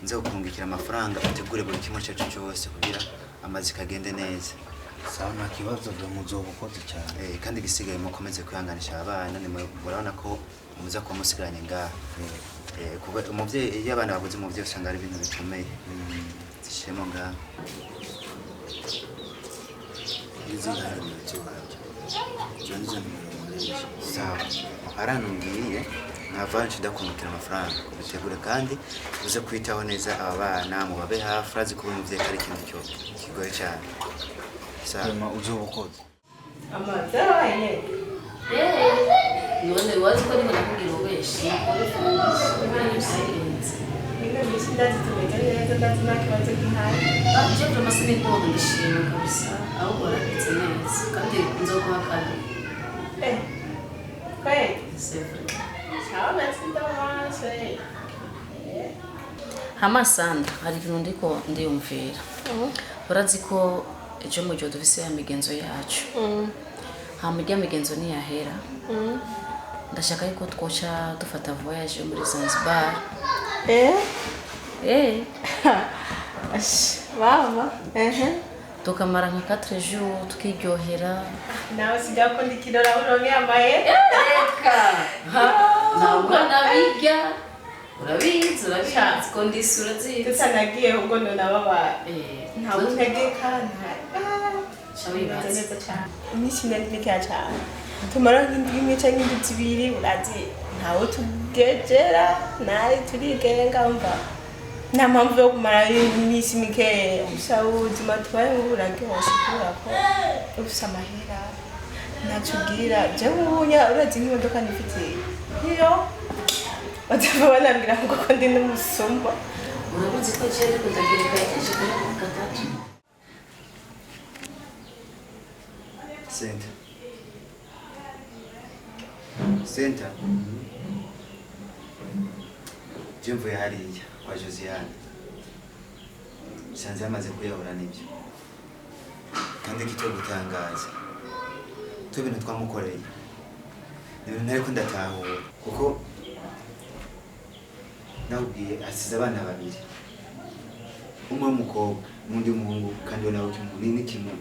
nze gukungikira amafaranga bategure buri kimwe cyacu cyose kugira amazi kagende neza. Sawa nta kibazo byo muzoba ukoze cyane. Kandi gisigaye mukomeze kwihanganisha abana murabona ko muza kuba musigaranye ngaha. Kuba umuvyeyi iyo abana babuze umuvyeyi usanga ari ibintu bikomeye. Zishemo ngaha. Sawa aranumbiye nkavanshi ndakumutira amafaranga ubitegure kandi uze kwitaho neza aba bana mubabe hafi urazi kuba umuvyeyi ari ikintu cyo kigoye cyane. Sawa uzoba ukoze. Amazanye. None wazi ko ndimo nakubwira ubeshi. Nina mishindazi tumegereza ndazina kibazo gihari. Je tumasini ko ndishimye kabisa. Aho barakitse neza kandi nzokuba kandi. Kweli? Sefu. Sawa nasinda mase. Hamasanda hari ibintu ndiko ndiyumvira. Urazi ko ejo mu gihe dufise ya migenzo yacu. Hamurya migenzo ni yahera. Ndashaka yuko twoca dufata voyage muri Zanzibar. Mama. Tukamara nka 4 jours tukiryohera. Nawe sijya ko ndikirora uronke amaye. Ntabwo nabiga. Urabizi ko ndisura zi. Tutanagiye ubwo nona baba. Ntabwo ntegeka nta. Shawibaza cyane. Imishina ndikya cyane. Tumara nk'indwi cyangwa indwi zibiri urazi ntawe tugejera nari turigenga mva. Nta mpamvu yo kumara iminsi mike ubuzima tubaye buraryoshye kubera ko ufise amahera nacugira je nk'ubunya urazi nk'imodoka nifitiye iyo batava banambwira ngo ko ndi n'umusumba. Urabizi ko cyari kutagereka yaje kuri gatatu. Senta. Jemvo ya hariya kwa Josiane. Sanze amaze kuyahura nibyo. Kandi kito gutangaza. Tubintu twamukoreye. Niba ntari ko ndatahura kuko nawubwiye asize abana babiri. Umwe w'umukobwa n'undi w'umuhungu kandi we nawe ni kimwe.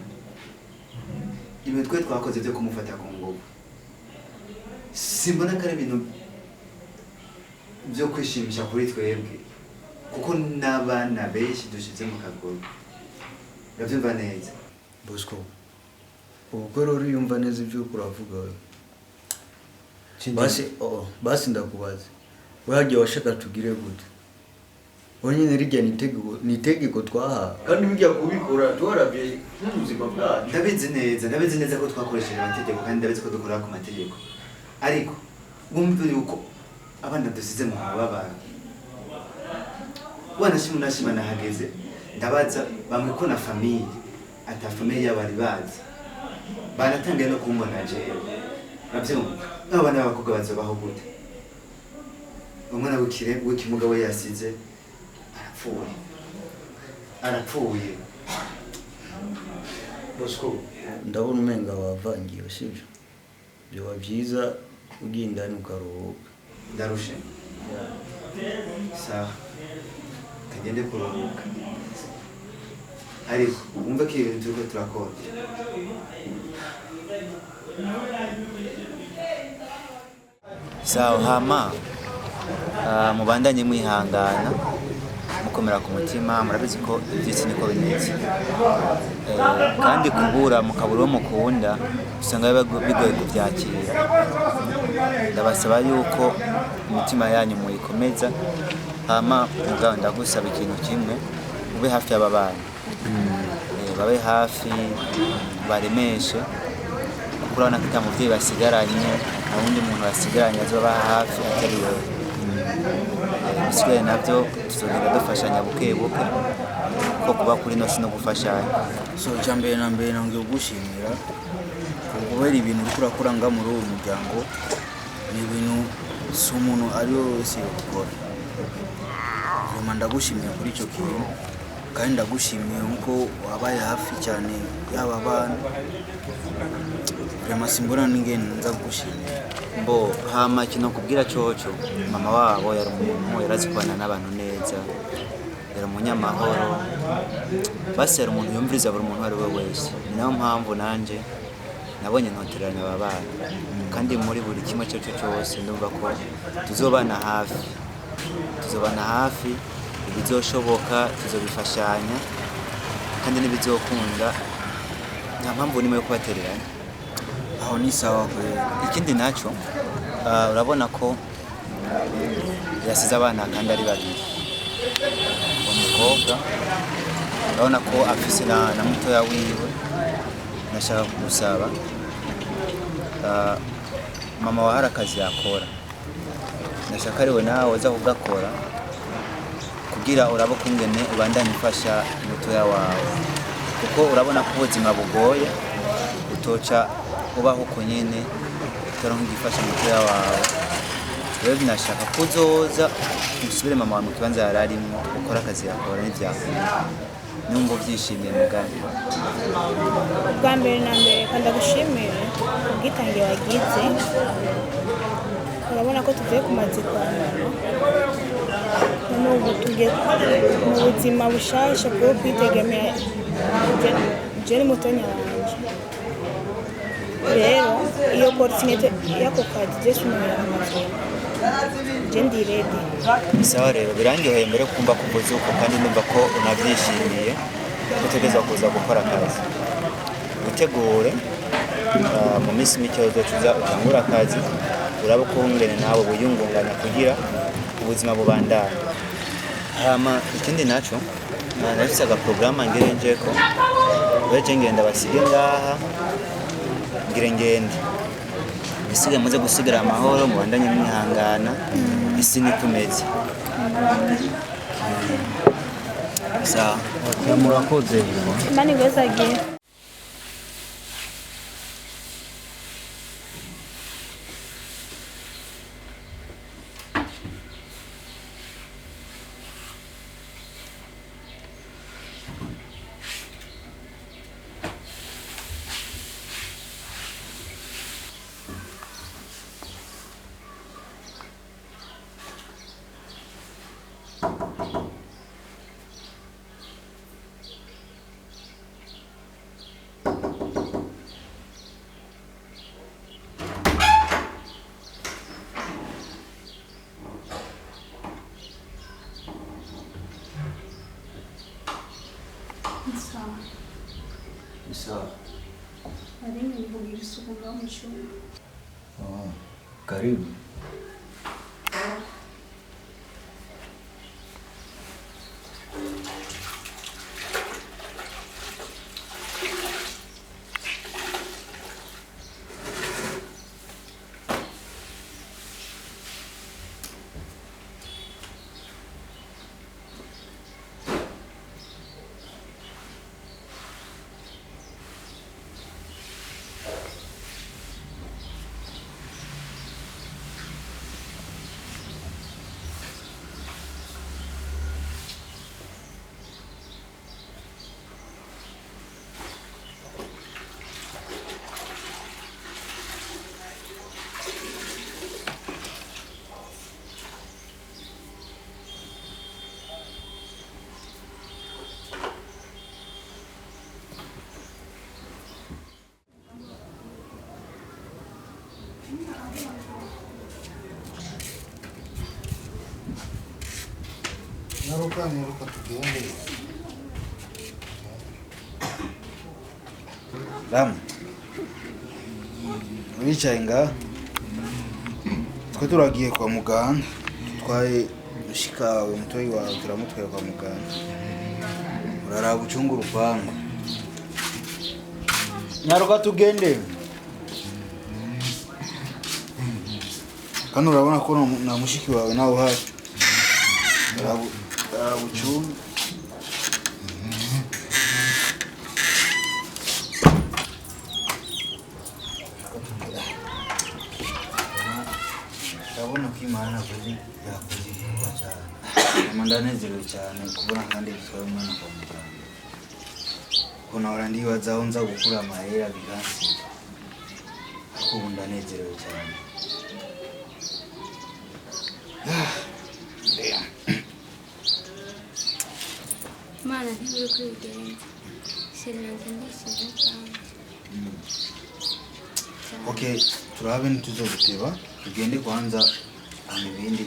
Ibintu twe twakoze byo kumufata ku ngufu. Simbona kare ibintu byo kwishimisha kuri twebwe kuko n'abana benshi dushize mu kagogo. Urabyumva neza Bosco? Ubwo rero yumva neza ibyo uravuga. Basi ndakubaza. Wagiye washaka tugire gute? Wonyine rijya nitegeko twaha. Kandi bijya kubikora twarabye n'ubuzima bwacu. Ndabizi neza ko twakoresheje amategeko kandi ndabizi ko dukora ku mategeko. Ariko bumve yuko abana dusize mu babara. Wanashima nahageze. Ndabaza bamwe ko na famille ata famille y'abari bazi. Banatangiye no kumbona jewe. Urabyumva? Abana b'abakobwa bazobaho gute? Umwana w'ikimuga we yasize arapfuye. Bosco, ndabona umenga wavangiwe sibyo? Byoba byiza ugiye indani ukaruhuka. Ndarushe. Sawa. Kagende kuruhuka. Ariko umva ko ibintu turiko turakora. Sawa hama mubandanye mwihangana mukomera ku mutima murabizi ko ibyitsi niko bimeze. Kandi kubura mukabura mukunda usanga bigoye kubyakira. Ndabasaba yuko imitima yanyu muyikomeza hama mugabo ndagusaba ikintu kimwe ube hafi y'aba bana. Babe hafi baremeshe kuko urabona ko muvyeyi basigaranye n'undi muntu basigaranye azoba hafi atari wewe. Bisigaye nabyo tuzogenda dufashanya buke ko kuba kuri no sino gufashanya. So cyambere na mbere nongeye gushimira kubera ibintu bikurakura nga muri uwo muryango. Ni ibintu sumuntu ari wese gukora. Roma ndagushimiye kuri icyo kintu kandi ndagushimiye uko wabaye hafi cyane yaba bana. Rema simbona n'ingene nza gushimira. Mbo hama kino kubwira coco mama wabo yari umuntu yarazi kubana n'abantu neza. yari umunyamahoro basi yari umuntu yumviriza buri muntu ari we wese ni nayo mpamvu nanje nabonye ntotereranya aba bana kandi muri buri kimwe cyo cyose ndumva ko tuzobana hafi ibizoshoboka tuzobifashanya kandi n'ibizokunda nta mpamvu nimwe yo kubatereranya aho ni sawa kwe. ikindi naco urabona ko yasize abana kandi ari babiri umukobwa urabona ko afise na mutoya wiwe nashaka kumusaba mama wa hari akazi yakora nashaka ariwe nawe uza kugakora kugira urabo kungene ubandanye ufasha mutoya wawe kuko urabona ko ubuzima bugoye utoca ubaho uko nyene utaronka igifasha mutoya wawe rero nashaka kuzoza usubire mama wawe mu kibanza yari arimo ukora akazi yakora n'ivyakunda numva uvyishimiye mugambi bwa mbere na mbere kandi ndagushimira ubwitange wagize urabona ko tuvuye ku mazikwanano none ubu tugiye mu buzima bushasha bwo kwitegemera je ni mutonya wanje rero iyo opportunity yako kazi je sinumira amazina je ndi ready sawa rero birangyoheye mbere kumva kuvuza uko kandi numva ko unavyishimiye utegerezwa kuza gukora akazi utegure mu minsi mike uzocuza utangura akazi uraba ko ngene nawe buyungunganya kugira ubuzima bubandane hama ikindi naco nafise agaprograma ngirenjeko weje ngenda basige ngaha ngende bisiga muze gusigara amahoro mubandanye mwihangana isi nitumeze sawa murakoze imana igozagiye sawa Marina nilivugira isuku ngaho mu cyumba. Karibu. Nyaruka tugende. Ram. Wicaye nga. Twe turagiye kwa muganga. Twaye mushikawe mutoyi wawe turamutwara kwa muganga. Uraraba ucunga urupangu. Nyaruka tugende. Kano urabona ko na mushiki wawe nawe uhari. Ucunga. Ndabona ko Imana yakoze igikorwa cyane. Ndanezerewe cyane kubona kandi bitwaye umwana kwa muganga. Ko nahora ndibaza aho nza gukura amahera bigansiga. Ariko ubu ndanezerewe cyane. Imana ntiburi kwigenza. Sinanze ndishimye cyane. Okay, turabe ntituzoguteba tugende kwanza hama ibindi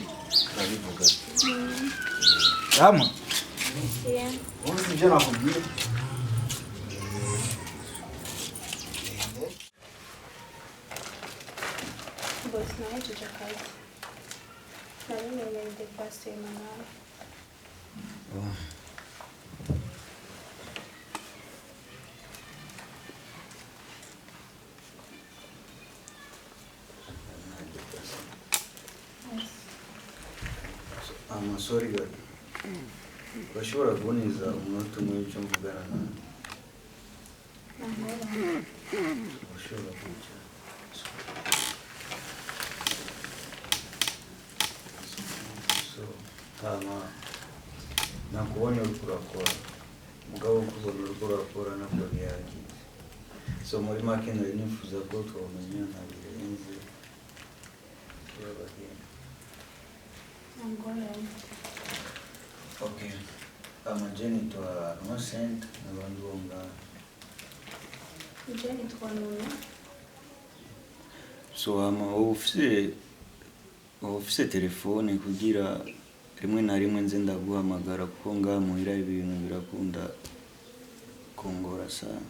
turabivuga. Ama uzi ibyo nakubwiye. Boss nahejeje akazi. Nari nemeye depase mama. I'm sorry God. Bashobora kuboneza umunota umwe w'icyo mvugana nawe. Bashobora kwicara. So, nakubonye uriko urakora. Mugabo kubona uriko urakora nabwo byagize. So muri make nari nifuza ko twamenya nta birenze. Turabagenda. Okay. Jenny to Innocent n'abandi bo ngaho. Jenny twanona. So ufise telefone kugira rimwe na rimwe nze ndaguhamagara kuko ngaha muhira ibintu birakunda kongora sana.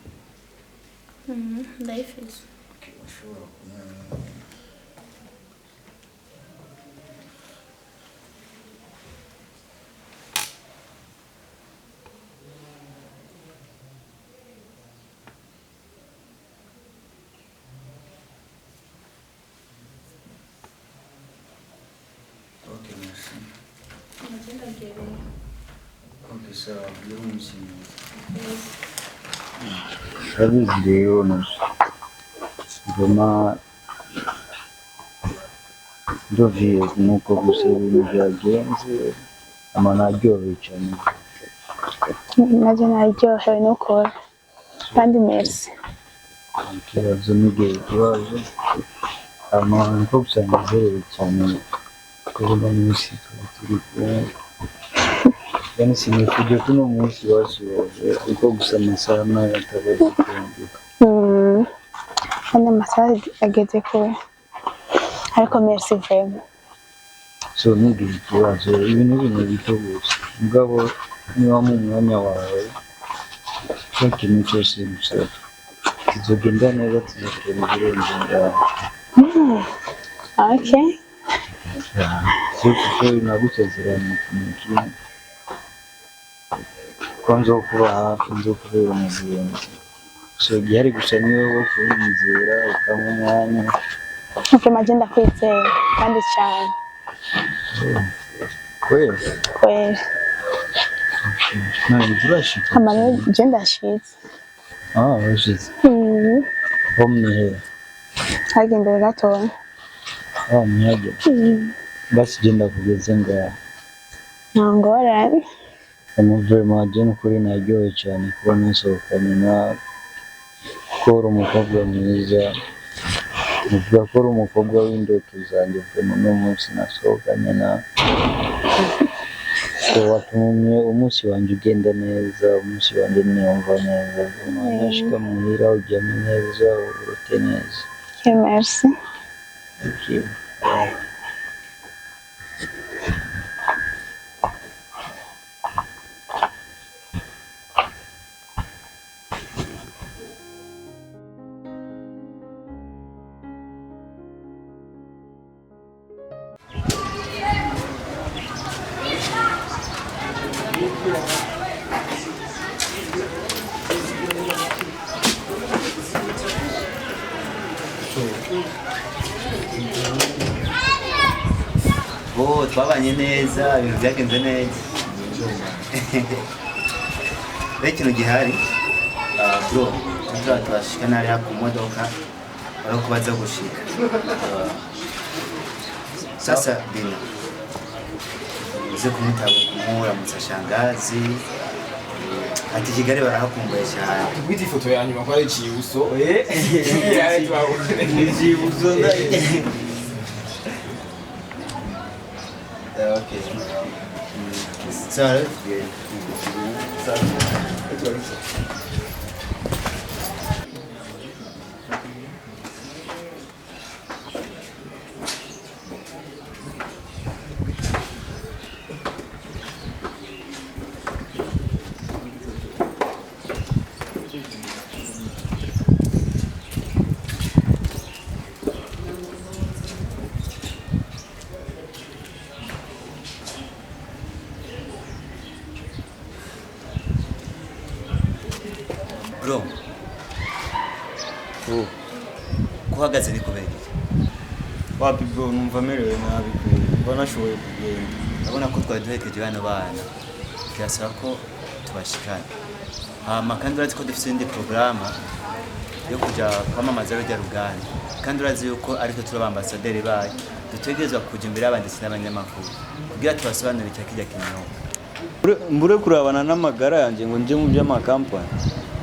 Ndayifise. Okay, ushobora kumenya. Okay, merci. Okay, so you're missing me. Shabizi rero ngoma ndoviye nuko gusa ibintu byagenze ama naryohewe cyane. Naje naryohewe nuko kandi merci. Ikibazo n'igihe ikibazo ama nko gusangiza cyane kubona umunsi turi kumwe. Yani sinifuje kuno munsi wasuye uko gusa amasaha n'atabazi kumbuka. Kandi amasaha ageze kure. Ariko merci vraiment. So n'igihe ikibazo ibintu bito gusa. Mugabo niba mu mwanya wawe cyo kintu cyose musaba kizogenda neza tuzakora ibirenze ngaho. Okay. Sio nagusezeranya ikintu kimwe. Kwanza kuba hafi nzo kubera umugenzi. So byari gusa niwe wo kwizera ukamumwanya. Okay, magenda kwizera kandi cyane. Kweli? Kweli. Nani turashika? Amano genda shitse. Washitse. Homne he. Hagenda gato. Mwaje. Basi genda kugeze ngaho. Ngora. Vraiment Jenny kuri naryohewe cyane kubona nsohokanye na kora umukobwa mwiza. Muvuga ko uri umukobwa w'indoto zanjye no munsi nasohokanye na. So watumye umunsi wanjye ugenda neza, umunsi wanjye niyumva neza. Nashika muhira ujyame neza, urote neza. Merci. Thank you. Twabanye neza, ibintu byagenze neza. Rero ikintu gihari, bro, turashika nariya ku modoka, bari kubaza gushika. Sasa Bina, uze kumuramutsa shangazi, ati Kigali barahakumbuye cyane. Tugwite ifoto ya nyuma kwa Ciuso. Ciuso Okay. Sorry. Bro. Kuhagaze ni kubera iki? Wapi bro, numva merewe nabi kweli. Mbona nashoboye kugenda. Ndabona ko twari duherekeje bano bana. Byasaba ko tubashikana. Hama kandi urazi ko dufite indi porogaramu yo kujya kwamamaza rujya ruganda. Kandi urazi yuko ariko turi abambasaderi bayo. Dutegerezwa kujya imbere y'abanditsi n'abanyamakuru kugira tubasobanurire icyo kijya kinyobwa. Mbure kurabana n'amagara yanjye ngo nje mu by'amakampani.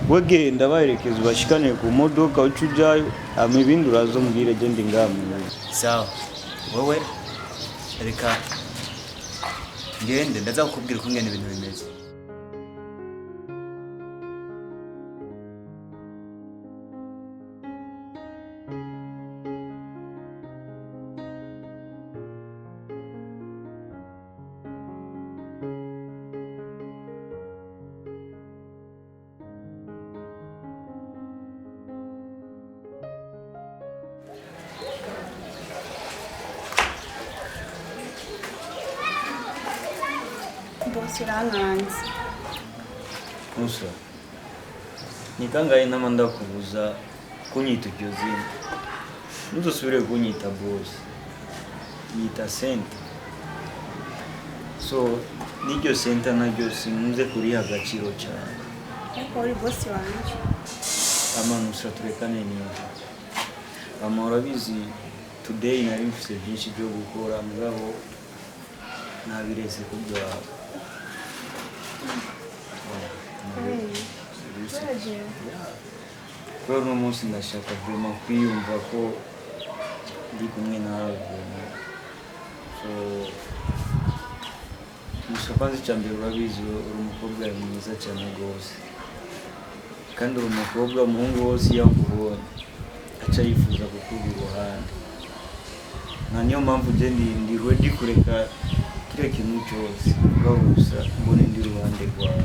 Wegenda baherekeza ubashikane ku modoka ucujayo ama ibindi urazombwire je ndi ngamwe. Sawa. Wowe reka ngende ndaza kukubwira uko ngene ibintu bimeze. Bosi urankanze. Musa. Ni kangahe nama ndakubuza kunyita iryo zina. Ntuzosubire kunyita boss. Nyita Senta. So, n'iryo Senta naryo sinunze kuriha agaciro cyane. Ariko uri bosi wanje. Ama Musa turekane niyo. Ama urabizi today nari mfise byinshi byo gukora mugabo nabireze kubyo Kwa uno munsi ndashaka vyema kwiyumva ko ndi kumwe nawe. So musafazi cyambere urabizi uri umukobwa mwiza cyane gose. Kandi uri umukobwa umuhungu wose yakubonye aca yifuza kukuba iruhande. Na niyo mpamvu je ndi ready kureka kile kintu cyose ugahusa mbone ndi iruhande rwawe.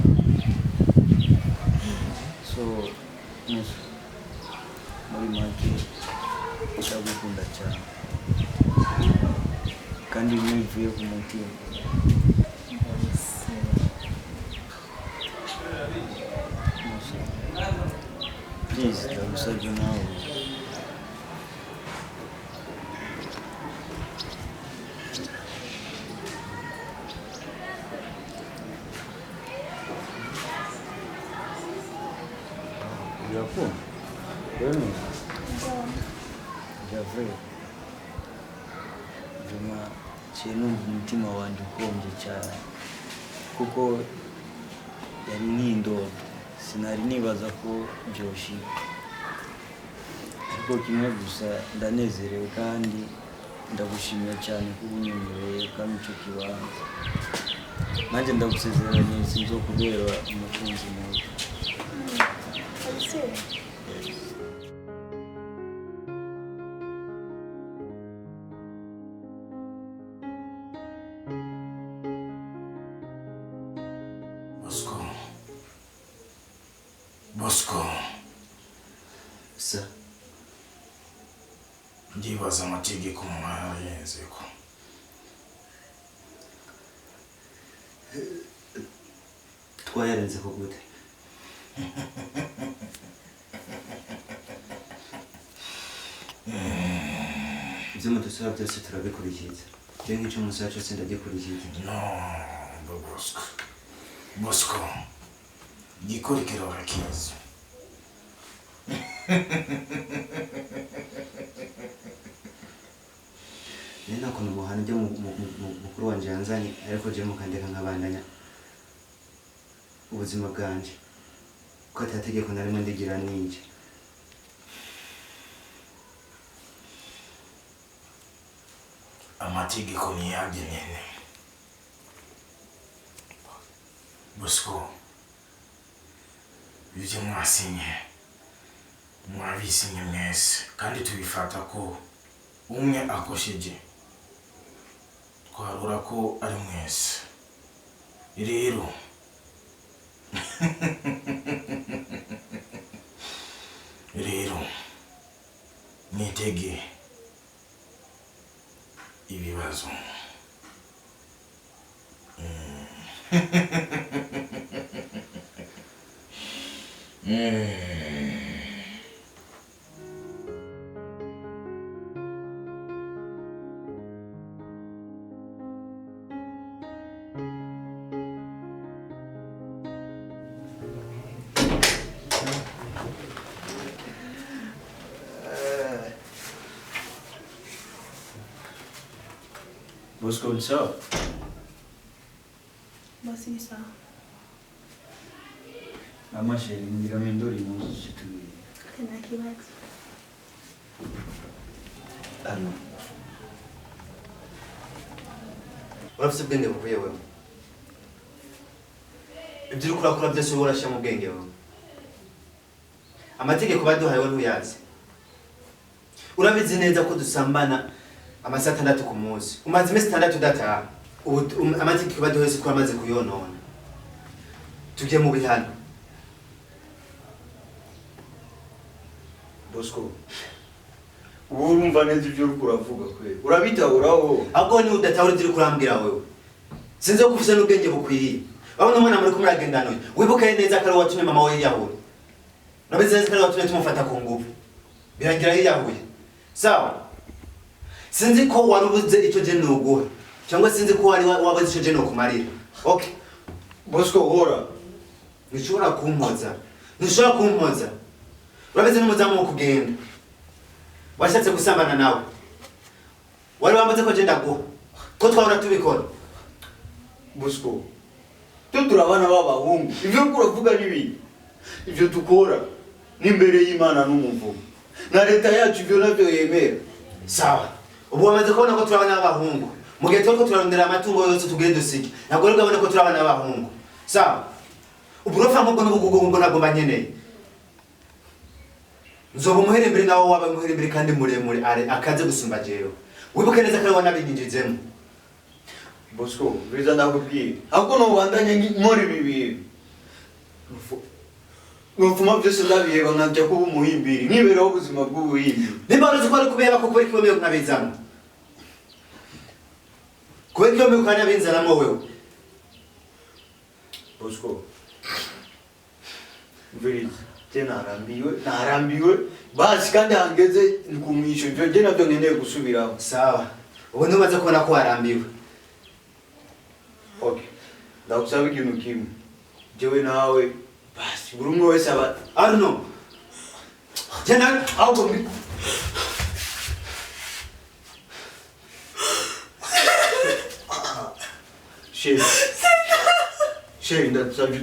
So Musa muri make ndagukunda cyane kandi bivuye ku mutima. Please ndagusabye nawe Yapo. Bueno. Javre. Juma kintu umutima wanje ukonje cyane. Kuko yari nk'indoto. Sinari nibaza ko byoshika. Ariko kimwe gusa ndanezerewe kandi ndagushimira cyane kubunyemereye kandi cyo kibanza. Nanjye ndagusezeranye sinzokubera umukunzi mubi. Bosco. Sa. Ndibaza amategeko mwayenzeko. Twayarenze ko gute? Ibyo mudusaba byose turabikurikiza. Je nk'icyo musaba cyose ndagikurikiza. No, Bosco. Bosco. Gikurikira urakizi. Nena kono muhana je mukuru wanje yanzanye ariko je mukandeka nkabandanya ubuzima bwanje. Ko atategeko narimwe ndigira ninje. Amategeko ni yanjye nyene. Bosco. ibyo mwasinye mwabisinye mwese kandi tubifata ko umwe akosheje twarura ko ari mwese rero nitege ibibazo. Bosco, what's up? Basi sawa. Ama sheri ndigamendori muzi chitui. Tena kibazo. Ano. Urafise ubwenge bukuye wewe. Ibyo uri kurakora byose wowe urashya mu bwenge wewe. Amategeko baduhaye wowe ntuyazi. Urabizi neza ko dusambana amasaha 6 ku munsi. Umaze imisi 6 udataha. Amategeko baduhaye ko amaze kuyonona. Tujye mu bihano. Bosco. Urumva neza ibyo uri kuravuga kwe. Urabitahuraho. Ahubwo ni udatahura ibyo uri kurambwira wewe. Sinzi ko ufite n'ubwenge bukwiye. Wabona umwana muri kumuragendana. Wibuke neza ko ari watumye mama we yahuye. Nabize neza ko ari watumye tumufata ku ngufu. Birangira yahuye. Sawa. Sinzi ko warubuze icyo je nuguha. Cyangwa sinzi ko wari wabaze icyo je no kumarira. Okay. Bosco hora. Nishobora kumpoza. Nishobora kumpoza. Urabize n'umuzamu wo kugenda. Washatse gusambana nawe. Wari wambaze ko je ndaguha. Ko twabona tubikora. Bosco. Turabana b'abahungu. Ivyo kuravuga nibi. Ivyo dukora n'imbere y'Imana n'umuvugo. Na leta yacu ivyo navyo yemera. Sawa. Ubu wamaze kubona ko turabana b'abahungu. Mu gihe twako turarondera amatungo yose tugire dusige. Ntabwo rero ubona ko turabana b'abahungu. Sawa. Uburofa nk'ubwo n'ubugugu ngo ntabwo banyeneye. Nzoba umuhere mbere nawo waba umuhere mbere kandi muremure akaze gusumba jewe. Wibuke neza ko ari wanabinjizemo. Bosco, biza ndakubwiye. Ahubwo no bandanye nkora ibi. Nufuma byose ndabiyeba nkajya kuba umuhimbiri. Niberaho ubuzima bw'ubuhimbiri. Nimba uzi ko ari kubeba ko kuri kibomeyo kunabizana. Kwe kibomeyo kanabinzana mo wewe. Bosco. Viriza. Narambiwe basi kandi hangeze nikumisho ivyo je navyo nkeneye gusubiraho. Sawa. Ubu ntumaze kubona ko warambiwe. Okay. Ndakusaba ikintu kimwe. Jewe nawe basi buri umwe wese aba Arno. Jena ahubwo mbi. Sheri ndakusabye.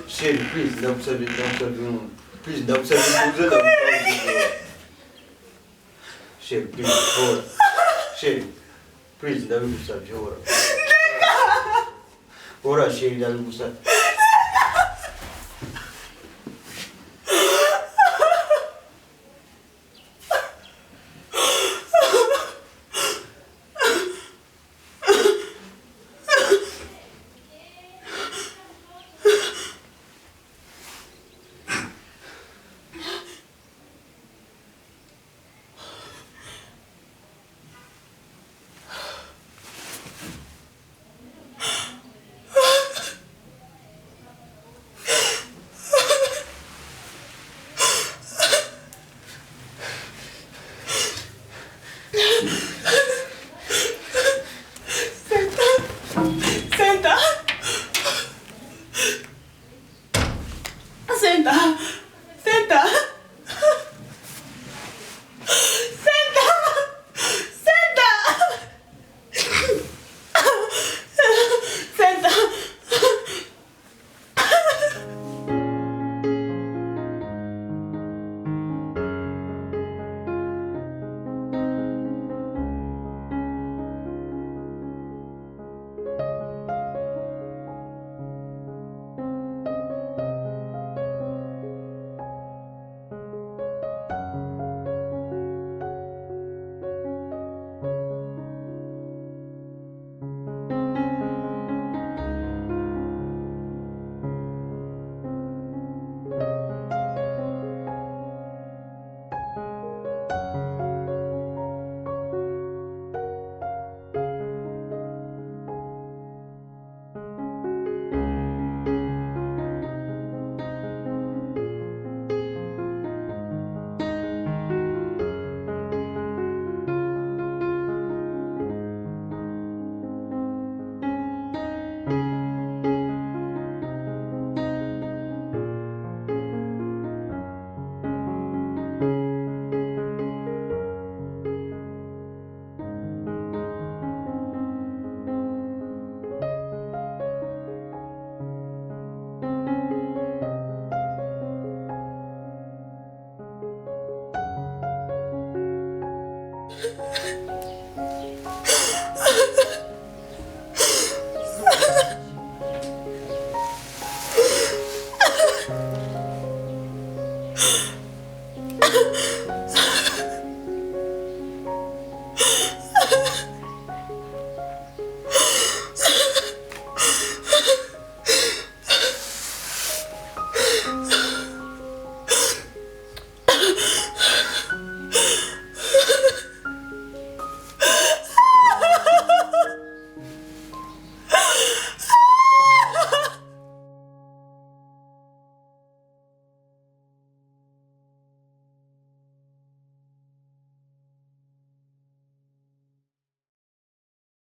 Sheri, please, ndakusabye. Please, ndakusabye kuza Sheri, please, hora. Sheri, please, ndabigusabye hora. Hora, Sheri, ndabigusabye.